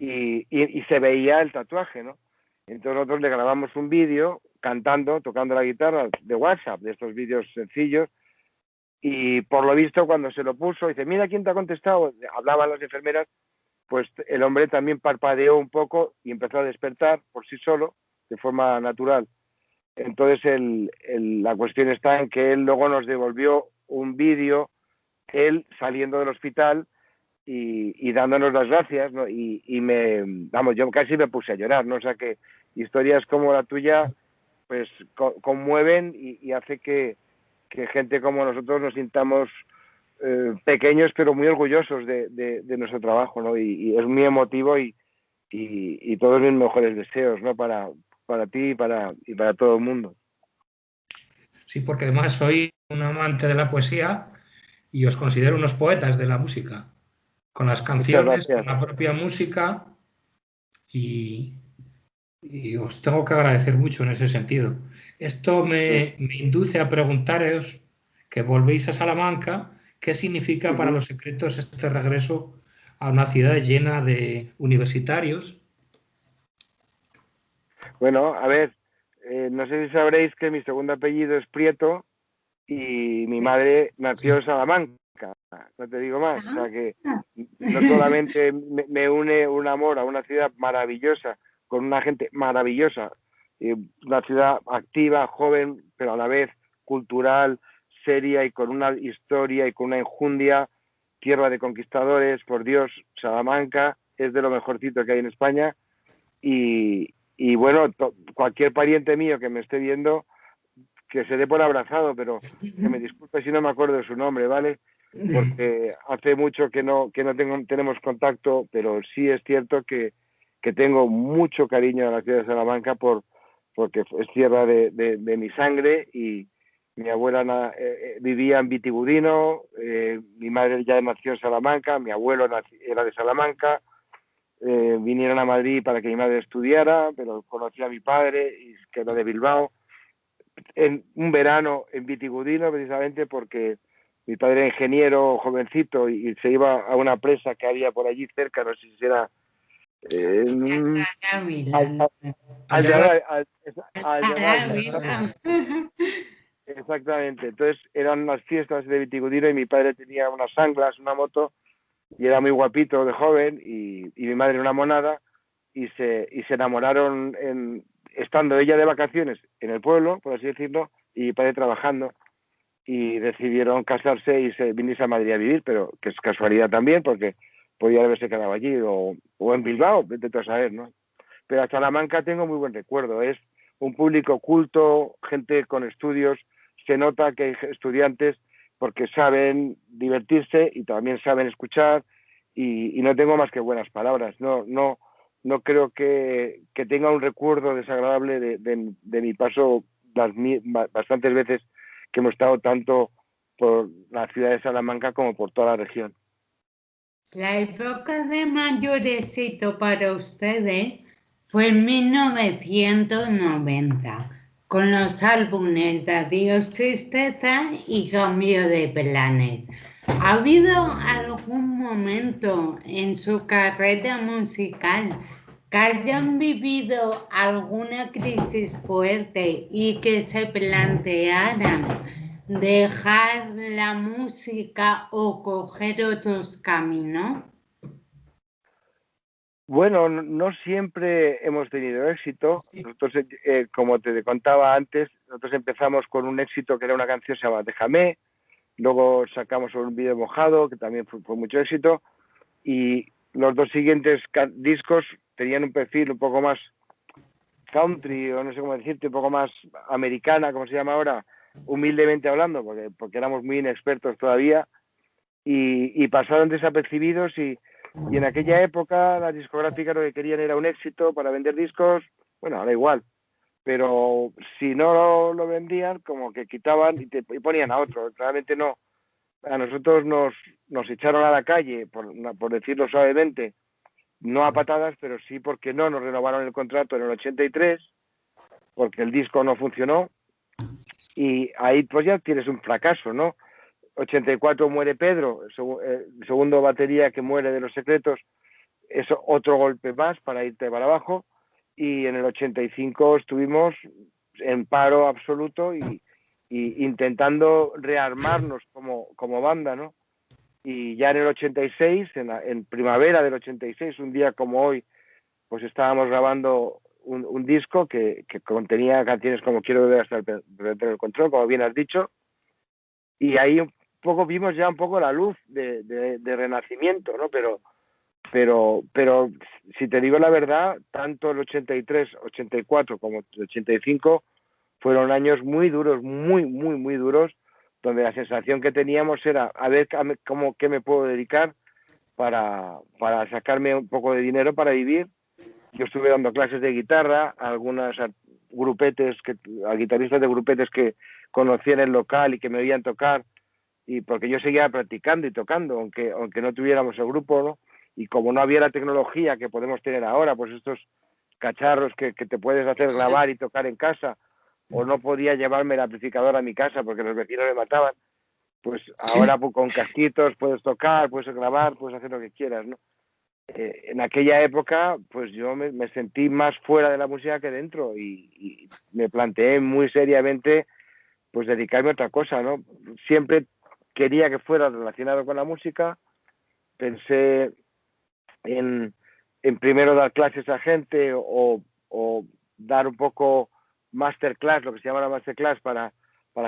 y se veía el tatuaje, ¿no? Entonces nosotros le grabamos un vídeo cantando, tocando la guitarra de WhatsApp, de estos vídeos sencillos, y por lo visto cuando se lo puso, dice, mira quién te ha contestado, hablaban las enfermeras, pues el hombre también parpadeó un poco y empezó a despertar por sí solo, de forma natural. Entonces la cuestión está en que él luego nos devolvió un vídeo, él saliendo del hospital y dándonos las gracias, ¿no? Yo casi me puse a llorar, ¿no? O sea que historias como la tuya pues conmueven y hace que gente como nosotros nos sintamos pequeños pero muy orgullosos de nuestro trabajo, ¿no? Y es muy emotivo y todos mis mejores deseos, ¿no? Para ti y para todo el mundo. Sí, porque además soy un amante de la poesía y os considero unos poetas de la música, con las canciones, con la propia música, y os tengo que agradecer mucho en ese sentido. Esto me induce a preguntaros, que volvéis a Salamanca, ¿qué significa para Los Secretos este regreso a una ciudad llena de universitarios? Bueno, a ver, no sé si sabréis que mi segundo apellido es Prieto y mi madre nació en Salamanca, no te digo más. O sea que no solamente me une un amor a una ciudad maravillosa, con una gente maravillosa, una ciudad activa, joven, pero a la vez cultural, seria y con una historia y con una enjundia, tierra de conquistadores, por Dios, Salamanca es de lo mejorcito que hay en España. y bueno, cualquier pariente mío que me esté viendo, que se dé por abrazado, pero que me disculpe si no me acuerdo de su nombre, ¿vale? Porque hace mucho que no tenemos contacto, pero sí es cierto que tengo mucho cariño a la ciudad de Salamanca porque es tierra de mi sangre, y mi abuela vivía en Vitigudino, mi madre ya nació en Salamanca, mi abuelo era de Salamanca, vinieron a Madrid para que mi madre estudiara, pero conocí a mi padre, que era de Bilbao, en un verano en Vitigudino, precisamente porque mi padre era ingeniero jovencito y se iba a una presa que había por allí cerca, no sé si era exactamente. Entonces eran las fiestas de Vitigudino y mi padre tenía unas Anglas, una moto, y era muy guapito de joven, y mi madre una monada, y se enamoraron estando ella de vacaciones en el pueblo, por así decirlo, y mi padre trabajando, y decidieron casarse y vinirse a Madrid a vivir, pero que es casualidad también, porque podía haberse quedado allí o en Bilbao, vete tú a saber, ¿no? Pero a Salamanca tengo muy buen recuerdo, es un público culto, gente con estudios, se nota que hay estudiantes porque saben divertirse y también saben escuchar, y no tengo más que buenas palabras, no creo que tenga un recuerdo desagradable de mi paso bastantes veces que hemos estado tanto por la ciudad de Salamanca como por toda la región. La época de mayor éxito para ustedes fue en 1990, con los álbumes de Adiós Tristeza y Cambio de Planes. ¿Ha habido algún momento en su carrera musical que hayan vivido alguna crisis fuerte y que se plantearan dejar la música o coger otros caminos? Bueno, no siempre hemos tenido éxito. Nosotros, como te contaba antes, nosotros empezamos con un éxito que era una canción que se llama Déjame, luego sacamos un vídeo mojado, que también fue mucho éxito, y los dos siguientes discos tenían un perfil un poco más country, o no sé cómo decirte, un poco más americana, como se llama ahora, humildemente hablando, porque éramos muy inexpertos todavía, y pasaron desapercibidos, y en aquella época las discográficas lo que querían era un éxito para vender discos, bueno, ahora igual, pero si no lo vendían, como que quitaban y ponían a otro. Realmente no. A nosotros nos echaron a la calle, por decirlo suavemente, no a patadas, pero sí porque no nos renovaron el contrato en el 83, porque el disco no funcionó, y ahí pues ya tienes un fracaso, ¿no? 84 muere Pedro, el segundo batería que muere de Los Secretos, es otro golpe más para irte para abajo, y en el 85 estuvimos en paro absoluto y intentando rearmarnos como banda, ¿no? Y ya en el 86, en primavera del 86, un día como hoy, pues estábamos grabando un disco que contenía canciones como Quiero beber hasta perder el control, como bien has dicho, y ahí un poco vimos ya un poco la luz de renacimiento, ¿no? Pero si te digo la verdad, tanto el 83, 84 como el 85 fueron años muy duros, muy, muy, muy duros, donde la sensación que teníamos era a ver qué me puedo dedicar para sacarme un poco de dinero para vivir. Yo estuve dando clases de guitarra a a guitarristas de grupetes que conocí en el local y que me oían tocar, y porque yo seguía practicando y tocando, aunque no tuviéramos el grupo, ¿no? Y como no había la tecnología que podemos tener ahora, pues estos cacharros que te puedes hacer grabar y tocar en casa, o no podía llevarme el amplificador a mi casa porque los vecinos me mataban, pues ahora con casquitos puedes tocar, puedes grabar, puedes hacer lo que quieras, ¿no? En aquella época, pues yo me sentí más fuera de la música que dentro, y me planteé muy seriamente pues dedicarme a otra cosa, ¿no? Siempre quería que fuera relacionado con la música. Pensé en primero dar clases a gente o dar un poco masterclass, lo que se llama la masterclass para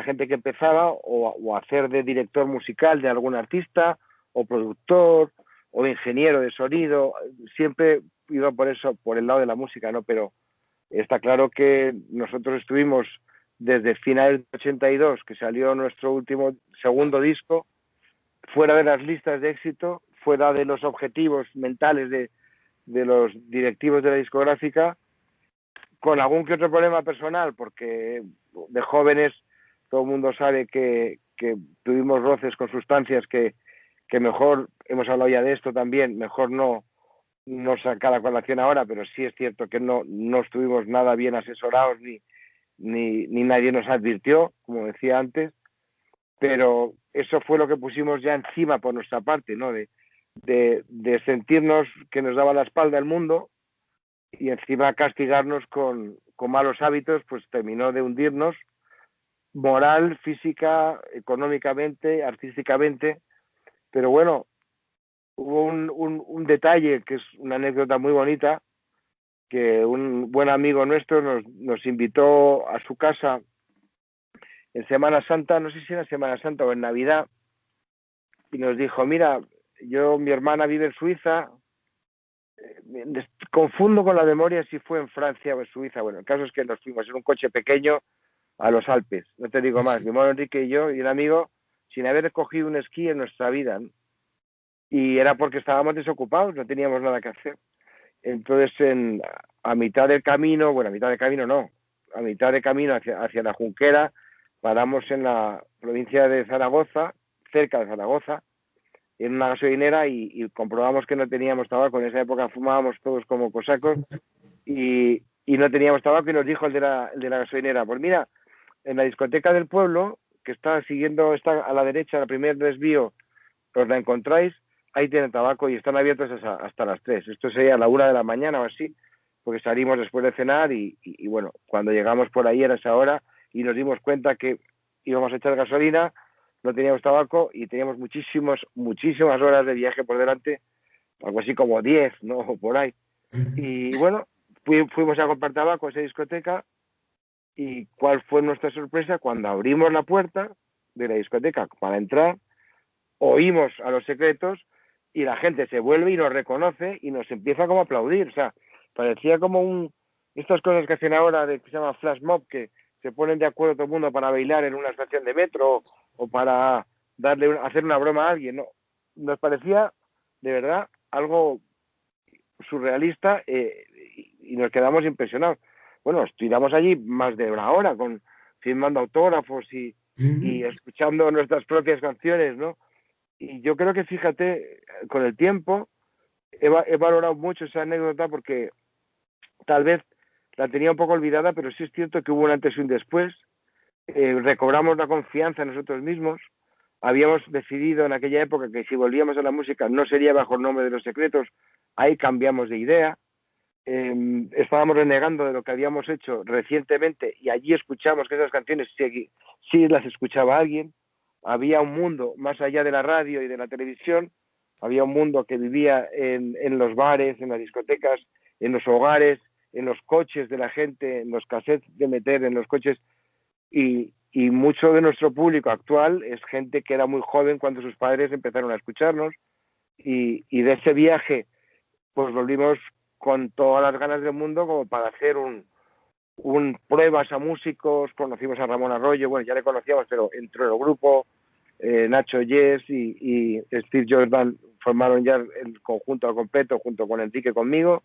gente que empezaba, o hacer de director musical de algún artista, o productor, o ingeniero de sonido. Siempre ido por eso, por el lado de la música, ¿no? Pero está claro que nosotros estuvimos desde finales de 82, que salió nuestro segundo disco, fuera de las listas de éxito, fuera de los objetivos mentales de los directivos de la discográfica, con algún que otro problema personal, porque de jóvenes todo el mundo sabe que tuvimos roces con sustancias que mejor, hemos hablado ya de esto también, mejor no sacar a colación ahora, pero sí es cierto que no estuvimos nada bien asesorados ni nadie nos advirtió, como decía antes, pero eso fue lo que pusimos ya encima por nuestra parte, ¿no? De sentirnos que nos daba la espalda el mundo y encima castigarnos con malos hábitos, pues terminó de hundirnos moral, física, económicamente, artísticamente. Pero bueno, hubo un detalle que es una anécdota muy bonita, que un buen amigo nuestro nos invitó a su casa en Semana Santa, no sé si era Semana Santa o en Navidad, y nos dijo, mira, mi hermana vive en Suiza, confundo con la memoria si fue en Francia o en Suiza. Bueno, el caso es que nos fuimos en un coche pequeño a los Alpes, no te digo más, mi hermano Enrique y yo y un amigo, sin haber cogido un esquí en nuestra vida, ¿no? Y era porque estábamos desocupados, no teníamos nada que hacer. Entonces, a mitad del camino, bueno, a mitad de camino hacia la Junquera, paramos en la provincia de Zaragoza, cerca de Zaragoza, en una gasolinera y comprobamos que no teníamos tabaco. En esa época fumábamos todos como cosacos y no teníamos tabaco, y nos dijo el de la gasolinera, pues mira, en la discoteca del pueblo, que está a la derecha, el primer desvío, os la encontráis, ahí tienen tabaco y están abiertos hasta las 3. Esto sería a la 1 de la mañana o así, porque salimos después de cenar y bueno, cuando llegamos por ahí era esa hora y nos dimos cuenta que íbamos a echar gasolina, no teníamos tabaco y teníamos muchísimas horas de viaje por delante, algo así como 10, ¿no? Por ahí. Y bueno, fuimos a comprar tabaco a esa discoteca. ¿Y cuál fue nuestra sorpresa? Cuando abrimos la puerta de la discoteca para entrar, oímos a Los Secretos y la gente se vuelve y nos reconoce y nos empieza como a aplaudir. O sea, parecía como estas cosas que hacen ahora que se llama flash mob, que se ponen de acuerdo todo el mundo para bailar en una estación de metro o para hacer una broma a alguien, ¿no? Nos parecía de verdad algo surrealista y nos quedamos impresionados. Bueno, estuvimos allí más de una hora firmando autógrafos y escuchando nuestras propias canciones, ¿no? Y yo creo que, fíjate, con el tiempo he valorado mucho esa anécdota porque tal vez la tenía un poco olvidada, pero sí es cierto que hubo un antes y un después. Recobramos la confianza en nosotros mismos. Habíamos decidido en aquella época que si volvíamos a la música no sería bajo el nombre de Los Secretos. Ahí cambiamos de idea. Estábamos renegando de lo que habíamos hecho recientemente y allí escuchamos que esas canciones sí las escuchaba alguien. Había un mundo más allá de la radio y de la televisión, había un mundo que vivía en los bares, en las discotecas, en los hogares, en los coches de la gente, en los cassettes de meter en los coches, y mucho de nuestro público actual es gente que era muy joven cuando sus padres empezaron a escucharnos, y de ese viaje pues volvimos con todas las ganas del mundo como para hacer pruebas a músicos. Conocimos a Ramón Arroyo, bueno, ya le conocíamos, pero entró en el grupo, Nacho Yes y Steve Jordan formaron ya el conjunto al completo junto con Enrique, conmigo,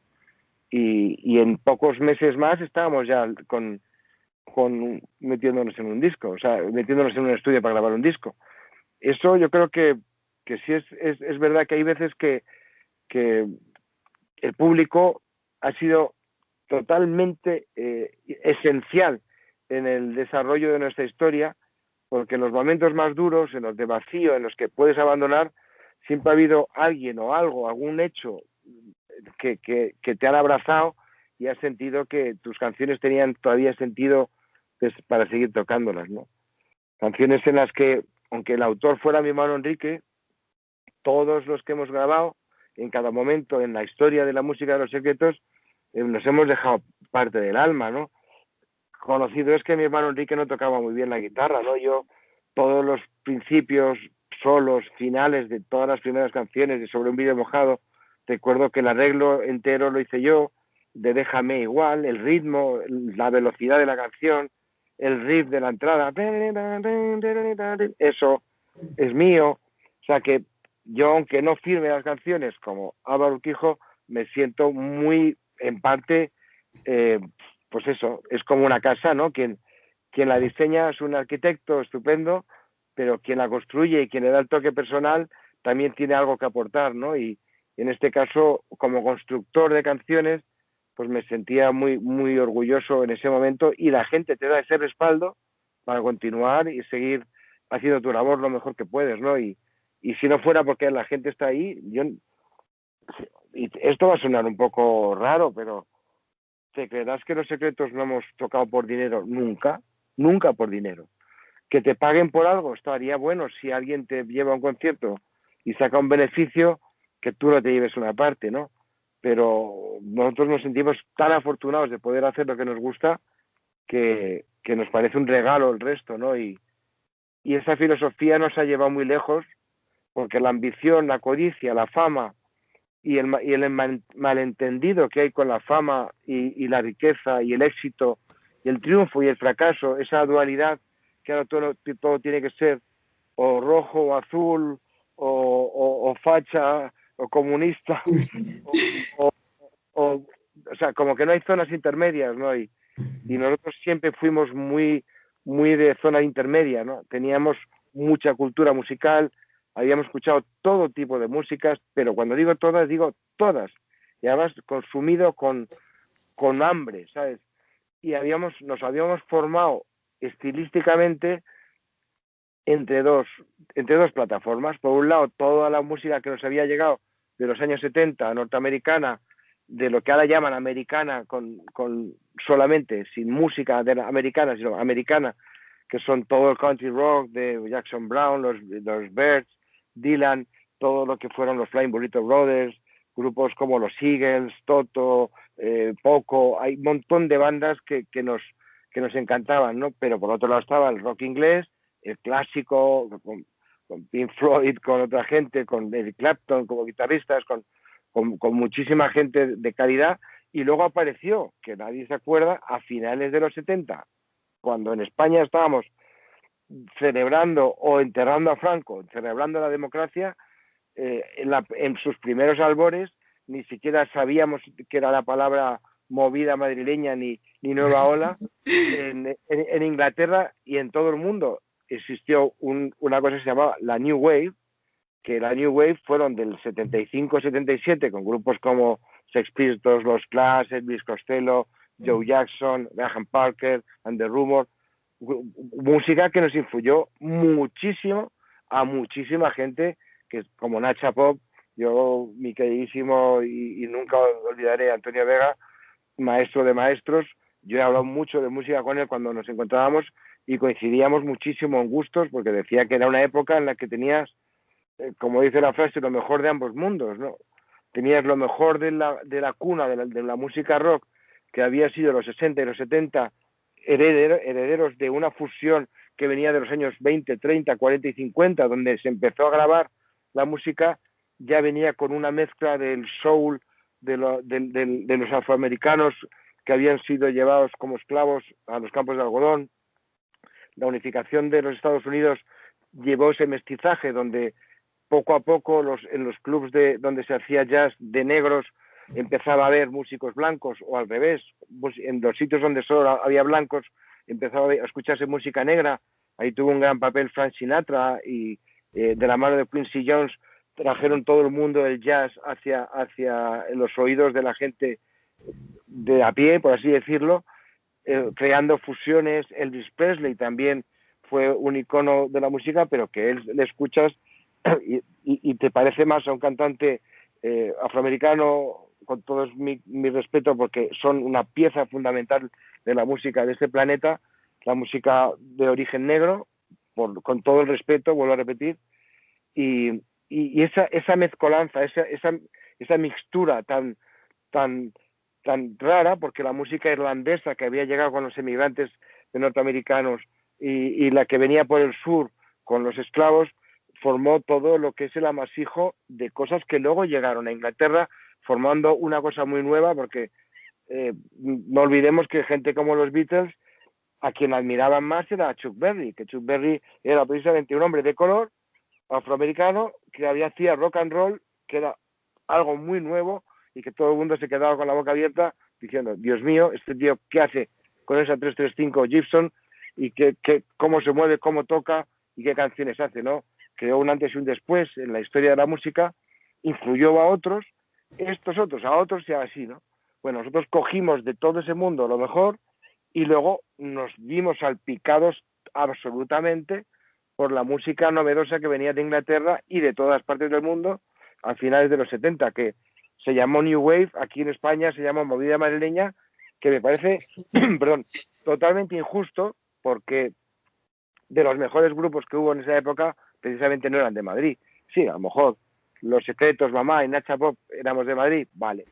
y en pocos meses más estábamos ya metiéndonos en un disco, o sea, metiéndonos en un estudio para grabar un disco. Eso yo creo que sí es verdad que hay veces que el público ha sido totalmente esencial en el desarrollo de nuestra historia, porque en los momentos más duros, en los de vacío, en los que puedes abandonar, siempre ha habido alguien o algo, algún hecho que te han abrazado y has sentido que tus canciones tenían todavía sentido para seguir tocándolas, ¿no? Canciones en las que, aunque el autor fuera mi hermano Enrique, todos los que hemos grabado en cada momento en la historia de la música de Los Secretos nos hemos dejado parte del alma, ¿no? Conocido es que mi hermano Enrique no tocaba muy bien la guitarra, ¿no? Yo todos los principios, solos, finales de todas las primeras canciones de Sobre un vídeo mojado recuerdo que el arreglo entero lo hice yo, de Déjame igual, el ritmo, la velocidad de la canción, el riff de la entrada, eso es mío. O sea que yo, aunque no firme las canciones como Álvaro Urquijo, me siento muy, en parte, pues eso, es como una casa, ¿no? Quien la diseña es un arquitecto estupendo, pero quien la construye y quien le da el toque personal también tiene algo que aportar, ¿no? Y en este caso, como constructor de canciones, pues me sentía muy, muy orgulloso en ese momento, y la gente te da ese respaldo para continuar y seguir haciendo tu labor lo mejor que puedes, ¿no? Y si no fuera porque la gente está ahí, y esto va a sonar un poco raro, pero ¿te creerás que Los Secretos no hemos tocado por dinero nunca? Nunca por dinero. Que te paguen por algo estaría bueno si alguien te lleva a un concierto y saca un beneficio, que tú no te lleves una parte, ¿no? Pero nosotros nos sentimos tan afortunados de poder hacer lo que nos gusta que nos parece un regalo el resto, ¿no? Y esa filosofía nos ha llevado muy lejos, porque la ambición, la codicia, la fama y el malentendido que hay con la fama y la riqueza y el éxito y el triunfo y el fracaso, esa dualidad que ahora todo tiene que ser o rojo o azul o facha o comunista o sea, como que no hay zonas intermedias, ¿no? Y nosotros siempre fuimos muy, muy de zona intermedia, ¿no? Teníamos mucha cultura musical, habíamos escuchado todo tipo de músicas, pero cuando digo todas, y además consumido con hambre, ¿sabes? Y nos habíamos formado estilísticamente entre dos plataformas. Por un lado, toda la música que nos había llegado de los años 70, norteamericana, de lo que ahora llaman americana, con solamente, sin música de la americana, sino americana, que son todo el country rock de Jackson Brown, los Byrds, Dylan, todo lo que fueron los Flying Burrito Brothers, grupos como los Eagles, Toto, Poco, hay un montón de bandas que nos encantaban, ¿no? Pero por otro lado estaba el rock inglés, el clásico, con Pink Floyd, con otra gente, con Eric Clapton como guitarristas, con muchísima gente de calidad, y luego apareció, que nadie se acuerda, a finales de los 70, cuando en España estábamos celebrando o enterrando a Franco, celebrando la democracia, en sus primeros albores, ni siquiera sabíamos que era la palabra movida madrileña ni nueva ola. En Inglaterra y en todo el mundo existió una cosa que se llamaba la New Wave, que la New Wave fueron del 75-77 con grupos como Sex Pistols, Los Clash, Elvis Costello, Joe Jackson, Graham Parker, and the Rumours, música que nos influyó muchísimo a muchísima gente, que como Nacha Pop, yo, mi queridísimo y nunca olvidaré, Antonio Vega, maestro de maestros. Yo he hablado mucho de música con él cuando nos encontrábamos y coincidíamos muchísimo en gustos, porque decía que era una época en la que tenías, como dice la frase, lo mejor de ambos mundos, ¿no? Tenías lo mejor de la cuna de la música rock, que había sido los 60 y los 70, herederos de una fusión que venía de los años 20, 30, 40 y 50, donde se empezó a grabar la música, ya venía con una mezcla del soul, de los afroamericanos que habían sido llevados como esclavos a los campos de algodón. La unificación de los Estados Unidos llevó ese mestizaje, donde poco a poco en los clubs donde se hacía jazz de negros empezaba a haber músicos blancos, o al revés, en los sitios donde solo había blancos empezaba a escucharse música negra. Ahí tuvo un gran papel Frank Sinatra, y de la mano de Quincy Jones trajeron todo el mundo del jazz hacia los oídos de la gente de a pie, por así decirlo, creando fusiones. Elvis Presley también fue un icono de la música, pero que él le escuchas y te parece más a un cantante afroamericano, con todo mi respeto, porque son una pieza fundamental de la música de este planeta, la música de origen negro, con todo el respeto, vuelvo a repetir, y esa mezcolanza, esa mixtura tan rara, porque la música irlandesa que había llegado con los emigrantes norteamericanos y la que venía por el sur con los esclavos, formó todo lo que es el amasijo de cosas que luego llegaron a Inglaterra, formando una cosa muy nueva, porque no olvidemos que gente como los Beatles, a quien admiraban más era a Chuck Berry, que Chuck Berry era precisamente un hombre de color, afroamericano, que hacía rock and roll, que era algo muy nuevo, y que todo el mundo se quedaba con la boca abierta diciendo, Dios mío, este tío, ¿qué hace con esa 335 Gibson? Y cómo se mueve, cómo toca y qué canciones hace, ¿no? Creó un antes y un después en la historia de la música, influyó a otros, estos otros a otros y así, ¿no? Bueno, nosotros cogimos de todo ese mundo lo mejor y luego nos vimos salpicados absolutamente por la música novedosa que venía de Inglaterra y de todas partes del mundo a finales de los 70, que se llamó New Wave, aquí en España se llama movida madrileña, que me parece, perdón, totalmente injusto, porque de los mejores grupos que hubo en esa época precisamente no eran de Madrid. Sí, a lo mejor Los Secretos, Mamá y Nacha Pop éramos de Madrid, vale,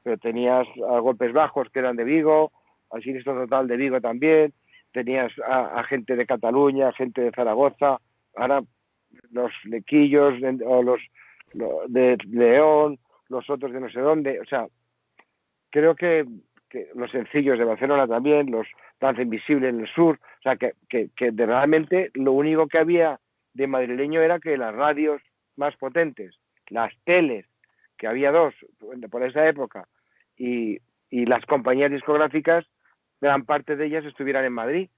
pero tenías a Golpes Bajos que eran de Vigo, al Siniestro Total de Vigo también, tenías a gente de Cataluña, gente de Zaragoza, ahora los Lequillos o los de León, los otros de no sé dónde, o sea, creo que los sencillos de Barcelona también, los Danza Invisible en el sur, o sea, que realmente lo único que había de madrileño era que las radios más potentes, las teles, que había dos por esa época, y las compañías discográficas, gran parte de ellas estuvieran en Madrid.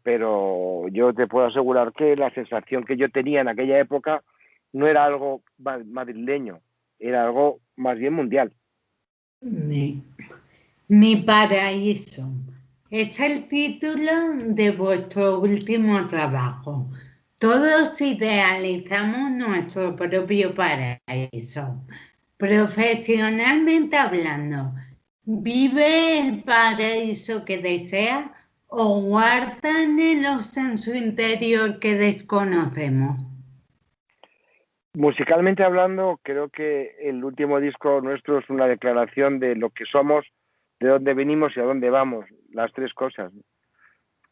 Pero yo te puedo asegurar que la sensación que yo tenía en aquella época no era algo madrileño, era algo más bien mundial. Mi paraíso es el título de vuestro último trabajo. Todos idealizamos nuestro propio paraíso. Profesionalmente hablando, ¿vive el paraíso que desea o guarda anhelos en su interior que desconocemos? Musicalmente hablando, creo que el último disco nuestro es una declaración de lo que somos, de dónde venimos y a dónde vamos, las tres cosas.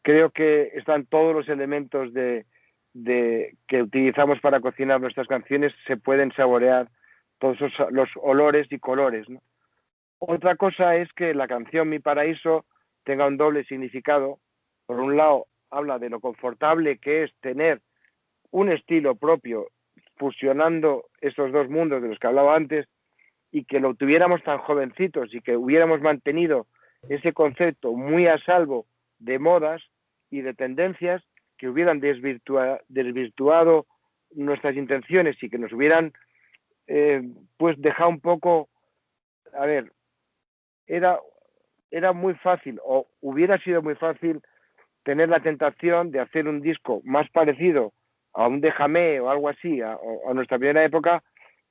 Creo que están todos los elementos que utilizamos para cocinar nuestras canciones, se pueden saborear todos los olores y colores, ¿no? Otra cosa es que la canción Mi Paraíso tenga un doble significado. Por un lado, habla de lo confortable que es tener un estilo propio fusionando esos dos mundos de los que hablaba antes, y que lo tuviéramos tan jovencitos y que hubiéramos mantenido ese concepto muy a salvo de modas y de tendencias que hubieran desvirtuado nuestras intenciones y que nos hubieran pues dejado un poco, a ver, era muy fácil, o hubiera sido muy fácil tener la tentación de hacer un disco más parecido a un Déjame o algo así, a nuestra primera época,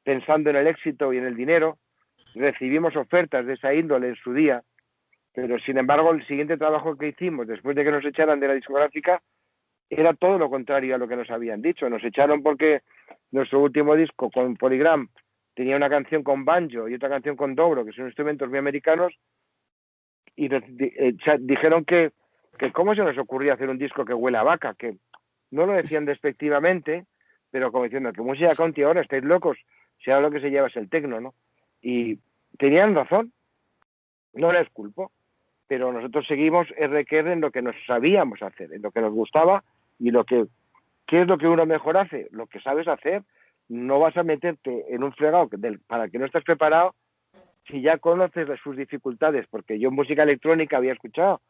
pensando en el éxito y en el dinero. Recibimos ofertas de esa índole en su día, pero sin embargo el siguiente trabajo que hicimos después de que nos echaran de la discográfica era todo lo contrario a lo que nos habían dicho. Nos echaron porque nuestro último disco con Polygram tenía una canción con banjo y otra canción con dobro, que son instrumentos muy americanos, y dijeron que cómo se nos ocurría hacer un disco que huele a vaca, que no lo decían despectivamente, pero como diciendo que música country ahora estáis locos, si ahora lo que se lleva es el tecno, ¿no? Y tenían razón, no les culpo, pero nosotros seguimos RQR en lo que nos sabíamos hacer, en lo que nos gustaba, y ¿qué es lo que uno mejor hace? Lo que sabes hacer. No vas a meterte en un fregado para el que no estás preparado si ya conoces sus dificultades, porque yo música electrónica había escuchado,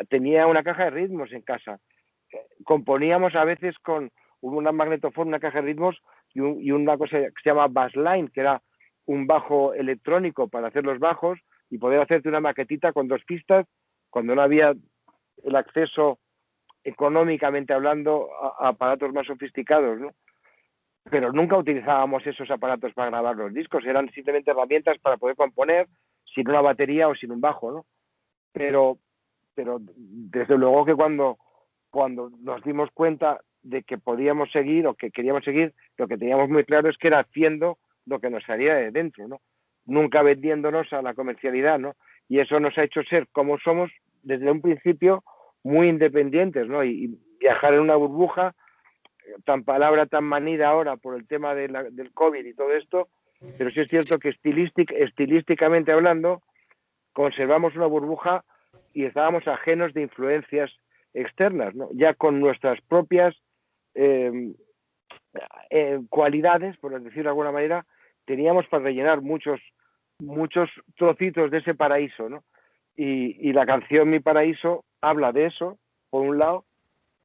tenía una caja de ritmos en casa, componíamos a veces con una magnetofón, una caja de ritmos y una cosa que se llama bassline, que era un bajo electrónico para hacer los bajos y poder hacerte una maquetita con 2 pistas cuando no había el acceso económicamente hablando a aparatos más sofisticados, ¿no? Pero nunca utilizábamos esos aparatos para grabar los discos, eran simplemente herramientas para poder componer sin una batería o sin un bajo, ¿no? Pero desde luego que cuando nos dimos cuenta de que podíamos seguir o que queríamos seguir, lo que teníamos muy claro es que era haciendo lo que nos salía de dentro, ¿no? Nunca vendiéndonos a la comercialidad, ¿no? Y eso nos ha hecho ser como somos desde un principio muy independientes, ¿no? Y viajar en una burbuja palabra tan manida ahora por el tema del COVID y todo esto, pero sí es cierto que estilísticamente hablando conservamos una burbuja y estábamos ajenos de influencias externas, ¿no? Ya con nuestras propias cualidades, por decirlo de alguna manera, teníamos para rellenar muchos trocitos de ese paraíso, ¿no? Y la canción Mi Paraíso habla de eso, por un lado,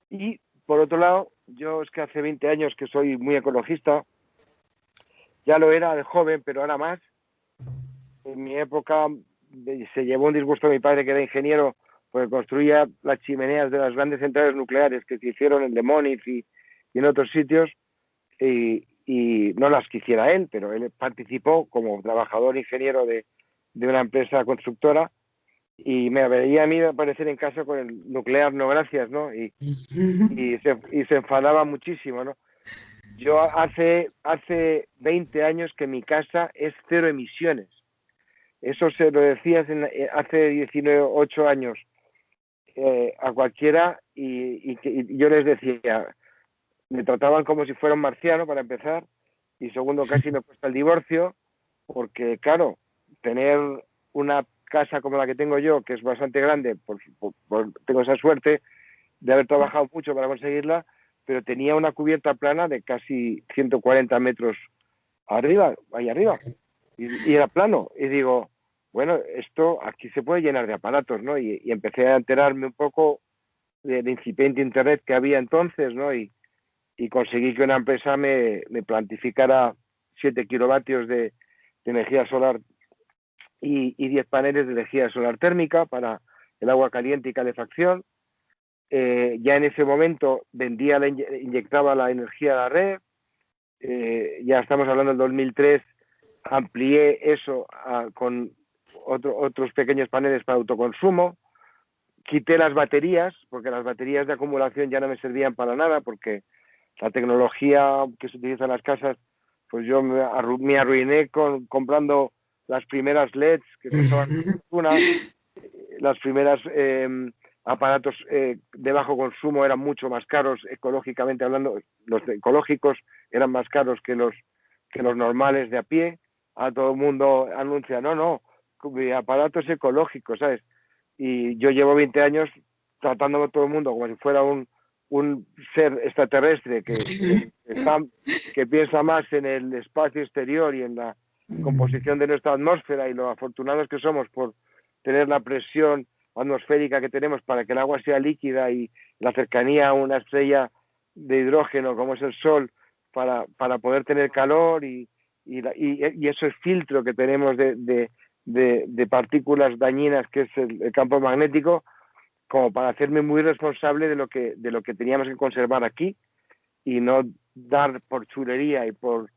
y por otro lado, yo es que hace 20 años que soy muy ecologista, ya lo era de joven, pero ahora más. En mi época se llevó un disgusto a mi padre, que era ingeniero, porque construía las chimeneas de las grandes centrales nucleares que se hicieron en Le Moniz y en otros sitios, y no las quisiera él, pero él participó como trabajador ingeniero de una empresa constructora, y me veía a mí aparecer en casa con el nuclear, no gracias, ¿no? Y se enfadaba muchísimo, ¿no? Yo hace 20 años que mi casa es cero emisiones. Eso se lo decías hace 18 años a cualquiera, y yo les decía, me trataban como si fuera un marciano, para empezar, y segundo, casi me cuesta el divorcio, porque claro, tener una casa como la que tengo yo, que es bastante grande, tengo esa suerte de haber trabajado mucho para conseguirla, pero tenía una cubierta plana de casi 140 metros arriba, ahí arriba, y era plano, y digo, bueno, esto aquí se puede llenar de aparatos, ¿no? Y empecé a enterarme un poco del incipiente internet que había entonces, ¿no? Y conseguí que una empresa me plantificara 7 kilovatios de energía solar y 10 paneles de energía solar térmica para el agua caliente y calefacción. Ya en ese momento inyectaba la energía a la red. Ya estamos hablando del 2003, amplié eso con otros pequeños paneles para autoconsumo. Quité las baterías, porque las baterías de acumulación ya no me servían para nada, porque la tecnología que se utiliza en las casas, pues yo me arruiné comprando las primeras LEDs que costaban una, las primeras aparatos de bajo consumo eran mucho más caros, ecológicamente hablando. Los ecológicos eran más caros que los normales de a pie. A todo el mundo anuncia, no, mi aparato es ecológico, ¿sabes? Y yo llevo 20 años tratándome a todo el mundo como si fuera un ser extraterrestre que piensa más en el espacio exterior y en la composición de nuestra atmósfera, y lo afortunados que somos por tener la presión atmosférica que tenemos para que el agua sea líquida, y la cercanía a una estrella de hidrógeno como es el Sol para poder tener calor, y ese filtro que tenemos de partículas dañinas que es el campo magnético, como para hacerme muy responsable de lo que teníamos que conservar aquí, y no dar por chulería y por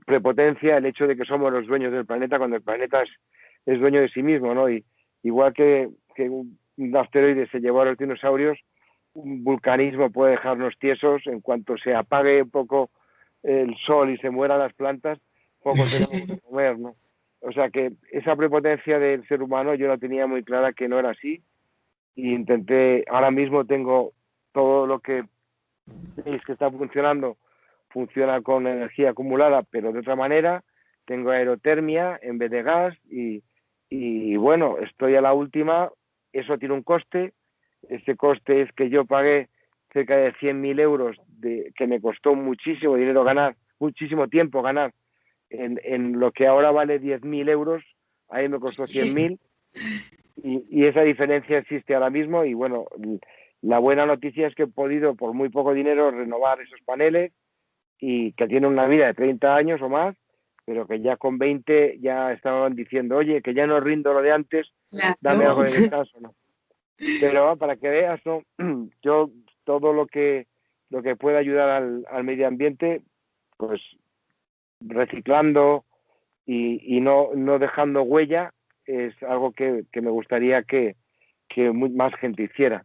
prepotencia el hecho de que somos los dueños del planeta, cuando el planeta es dueño de sí mismo, ¿no? Y igual que un asteroide se llevó a los dinosaurios, un vulcanismo puede dejarnos tiesos. En cuanto se apague un poco el sol y se mueran las plantas, poco tenemos que comer, ¿no? O sea que esa prepotencia del ser humano yo la tenía muy clara que no era así, y ahora mismo tengo todo lo que veis que está funcionando, funciona con energía acumulada, pero de otra manera. Tengo aerotermia en vez de gas, y bueno, estoy a la última. Eso tiene un coste. Ese coste es que yo pagué cerca de 100.000 euros, que me costó muchísimo dinero ganar, muchísimo tiempo ganar, en lo que ahora vale 10.000 euros, ahí me costó 100.000, y esa diferencia existe ahora mismo. Y bueno, la buena noticia es que he podido, por muy poco dinero, renovar esos paneles, y que tienen una vida de 30 años o más, pero que ya con 20 ya estaban diciendo, oye, que ya no rindo lo de antes, dame algo de descanso, ¿no? Pero para que veas, ¿no? Yo todo lo que pueda ayudar al medio ambiente, pues reciclando y no dejando huella, es algo que me gustaría que más gente hiciera.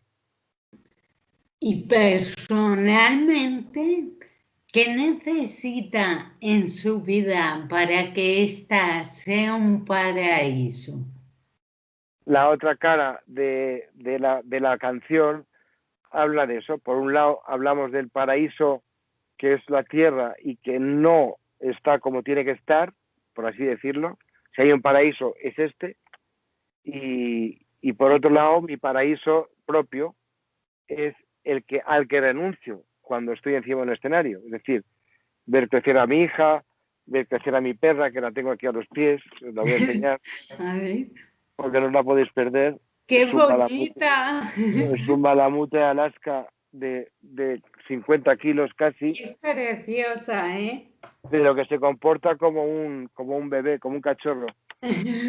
Y personalmente, ¿qué necesita en su vida para que ésta sea un paraíso? La otra cara de la canción habla de eso. Por un lado, hablamos del paraíso, que es la tierra, y que no está como tiene que estar, por así decirlo. Si hay un paraíso, es este. Y por otro lado, mi paraíso propio es al que renuncio cuando estoy encima de un escenario. Es decir, ver crecer a mi hija, ver crecer a mi perra, que la tengo aquí a los pies, os la voy a enseñar, porque no la podéis perder. ¡Qué Es bonita! Es un malamute de Alaska de 50 kilos casi, Es preciosa, ¿eh? pero que se comporta como un bebé, como un cachorro,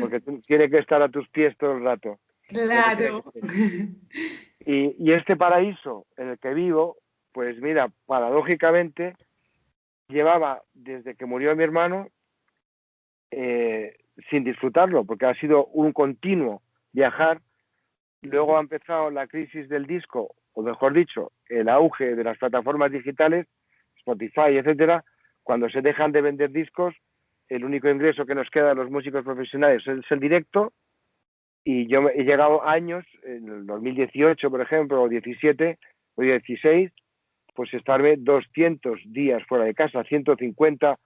porque tiene que estar a tus pies todo el rato. Claro. Y este paraíso en el que vivo, pues mira, paradójicamente, llevaba desde que murió mi hermano sin disfrutarlo, porque ha sido un continuo viajar. Luego ha empezado la crisis del disco, o mejor dicho, el auge de las plataformas digitales, Spotify, etcétera. Cuando se dejan de vender discos, el único ingreso que nos queda a los músicos profesionales es el directo. Y yo he llegado años, en el 2018, por ejemplo, o 17, o 16, pues estarme 200 días fuera de casa, 150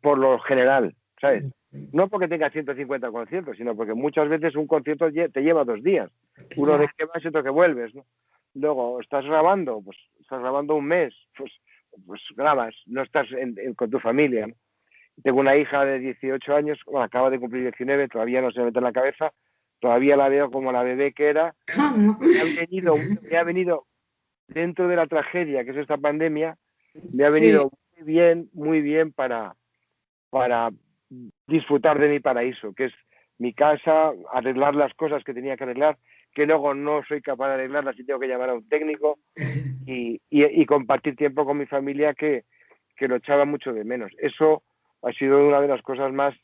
por lo general, ¿sabes? No porque tenga 150 conciertos, sino porque muchas veces un concierto te lleva 2 días. Uno de que vas y otro que vuelves, ¿no? Luego, estás grabando, pues estás grabando un mes, pues grabas, no estás con tu familia, ¿no? Tengo una hija de 18 años, bueno, acaba de cumplir 19, todavía no se me mete en la cabeza, todavía la veo como la bebé que era. Me ha venido dentro de la tragedia que es esta pandemia, me ha venido muy bien para disfrutar de mi paraíso, que es mi casa, arreglar las cosas que tenía que arreglar, que luego no soy capaz de arreglarlas y tengo que llamar a un técnico, y compartir tiempo con mi familia que lo echaba mucho de menos. Eso ha sido una de las cosas más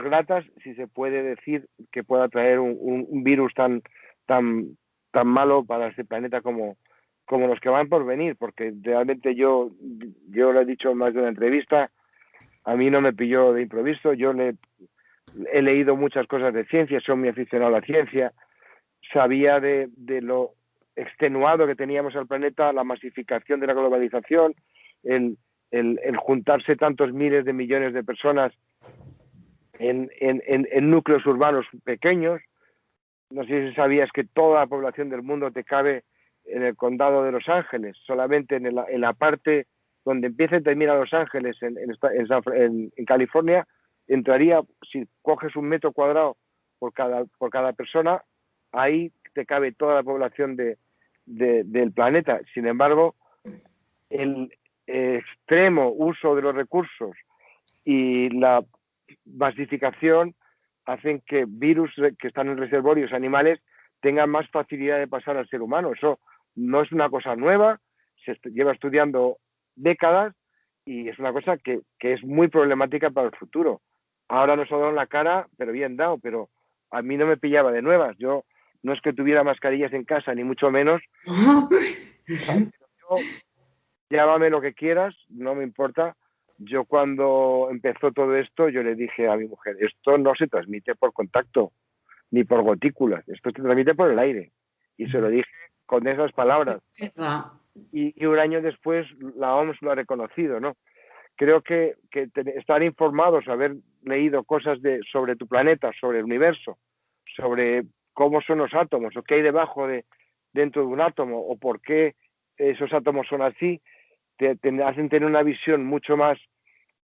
gratas, si se puede decir, que pueda traer un virus tan malo para este planeta como los que van por venir, porque realmente yo lo he dicho en más de una entrevista, a mí no me pilló de improviso, yo he leído muchas cosas de ciencia, soy muy aficionado a la ciencia, sabía de lo extenuado que teníamos al planeta, la masificación de la globalización, el juntarse tantos miles de millones de personas en núcleos urbanos pequeños. No sé si sabías que toda la población del mundo te cabe en el condado de Los Ángeles, solamente en la parte donde empieza y termina Los Ángeles, en California, entraría, si coges 1 metro cuadrado por cada persona, ahí te cabe toda la población del planeta. Sin embargo, el extremo uso de los recursos y la masificación hacen que virus que están en reservorios animales tengan más facilidad de pasar al ser humano. Eso no es una cosa nueva, se lleva estudiando décadas y es una cosa que es muy problemática para el futuro. Ahora nos ha dado en la cara, pero bien dado, pero a mí no me pillaba de nuevas. Yo no es que tuviera mascarillas en casa, ni mucho menos. Yo, llámame lo que quieras, no me importa. Yo cuando empezó todo esto, yo le dije a mi mujer, esto no se transmite por contacto, ni por gotículas, esto se transmite por el aire. Y se lo dije con esas palabras. Y un año después la OMS lo ha reconocido, ¿no? Creo que estar informados, haber leído cosas sobre tu planeta, sobre el universo, sobre cómo son los átomos, o qué hay dentro de un átomo, o por qué esos átomos son así, te hacen tener una visión mucho más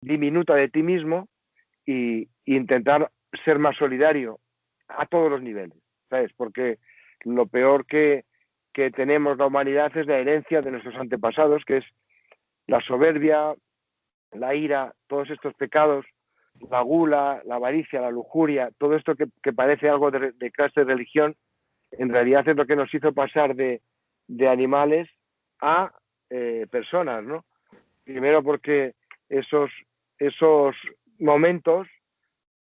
diminuta de ti mismo y intentar ser más solidario a todos los niveles, ¿sabes? Porque lo peor que tenemos la humanidad es la herencia de nuestros antepasados, que es la soberbia, la ira, todos estos pecados, la gula, la avaricia, la lujuria, todo esto que parece algo de clase de religión, en realidad es lo que nos hizo pasar de animales a personas, ¿no? Primero porque esos momentos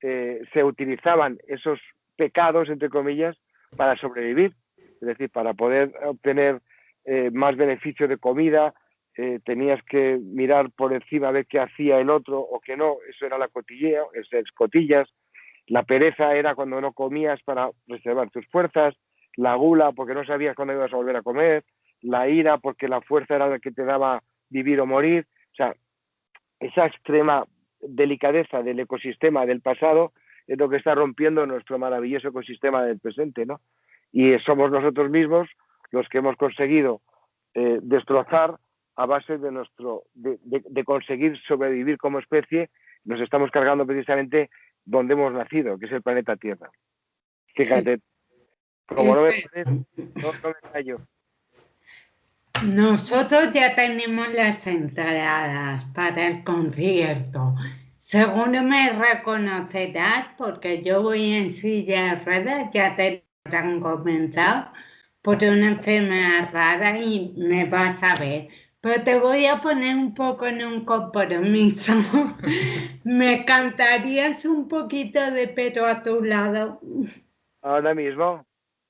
se utilizaban esos pecados, entre comillas, para sobrevivir, es decir, para poder obtener más beneficio de comida, tenías que mirar por encima a ver qué hacía el otro o qué no, eso era la cotilleo, esas cotillas. La pereza era cuando no comías para reservar tus fuerzas, la gula porque no sabías cuándo ibas a volver a comer, la ira porque la fuerza era la que te daba vivir o morir. O sea, esa extrema delicadeza del ecosistema del pasado es lo que está rompiendo nuestro maravilloso ecosistema del presente, ¿no? Y somos nosotros mismos los que hemos conseguido destrozar a base de conseguir sobrevivir como especie. Nos estamos cargando precisamente donde hemos nacido, que es el planeta Tierra. Fíjate, como no me parece, no me callo. Nosotros ya tenemos las entradas para el concierto. Seguro me reconocerás porque yo voy en silla de ruedas, ya te lo han comentado, por una enfermedad rara y me vas a ver. Pero te voy a poner un poco en un compromiso. ¿Me cantarías un poquito de Pero a tu lado? Ahora mismo.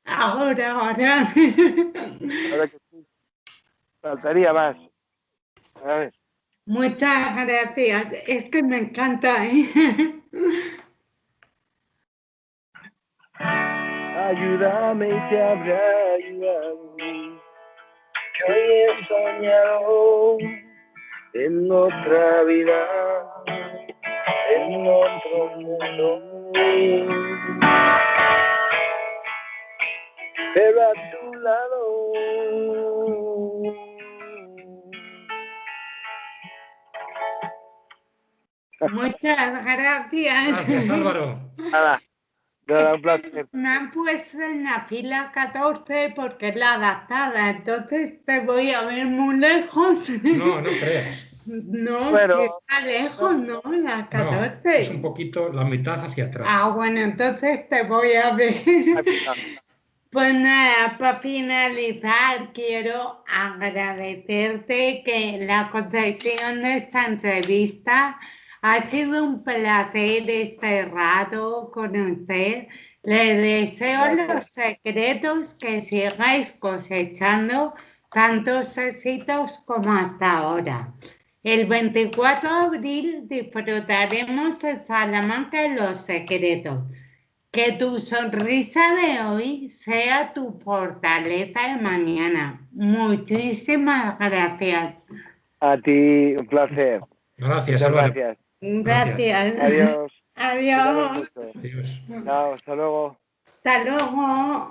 Ahora. Ahora que sí. Faltaría más. A ver. Muchas gracias. Es que me encanta, ¿eh? Ayúdame y te habrá ayudado, que hoy he soñado en otra vida, en otro mundo, pero a tu lado. Muchas gracias. Gracias, Álvaro. Nada, un placer. Me han puesto en la fila 14 porque es la adaptada, entonces te voy a ver muy lejos. No, no creas. No, Bueno, si está lejos, no, la 14. No, es un poquito la mitad hacia atrás. Ah, bueno, entonces te voy a ver. Pues nada, para finalizar, quiero agradecerte que la concesión de esta entrevista. Ha sido un placer este rato con usted. Le deseo los secretos que sigáis cosechando tantos éxitos como hasta ahora. El 24 de abril disfrutaremos en Salamanca de los secretos. Que tu sonrisa de hoy sea tu fortaleza de mañana. Muchísimas gracias. A ti, un placer. Gracias, Muchas Álvaro. gracias. Gracias. Adiós. Adiós. Adiós. Chao, hasta luego. Hasta luego.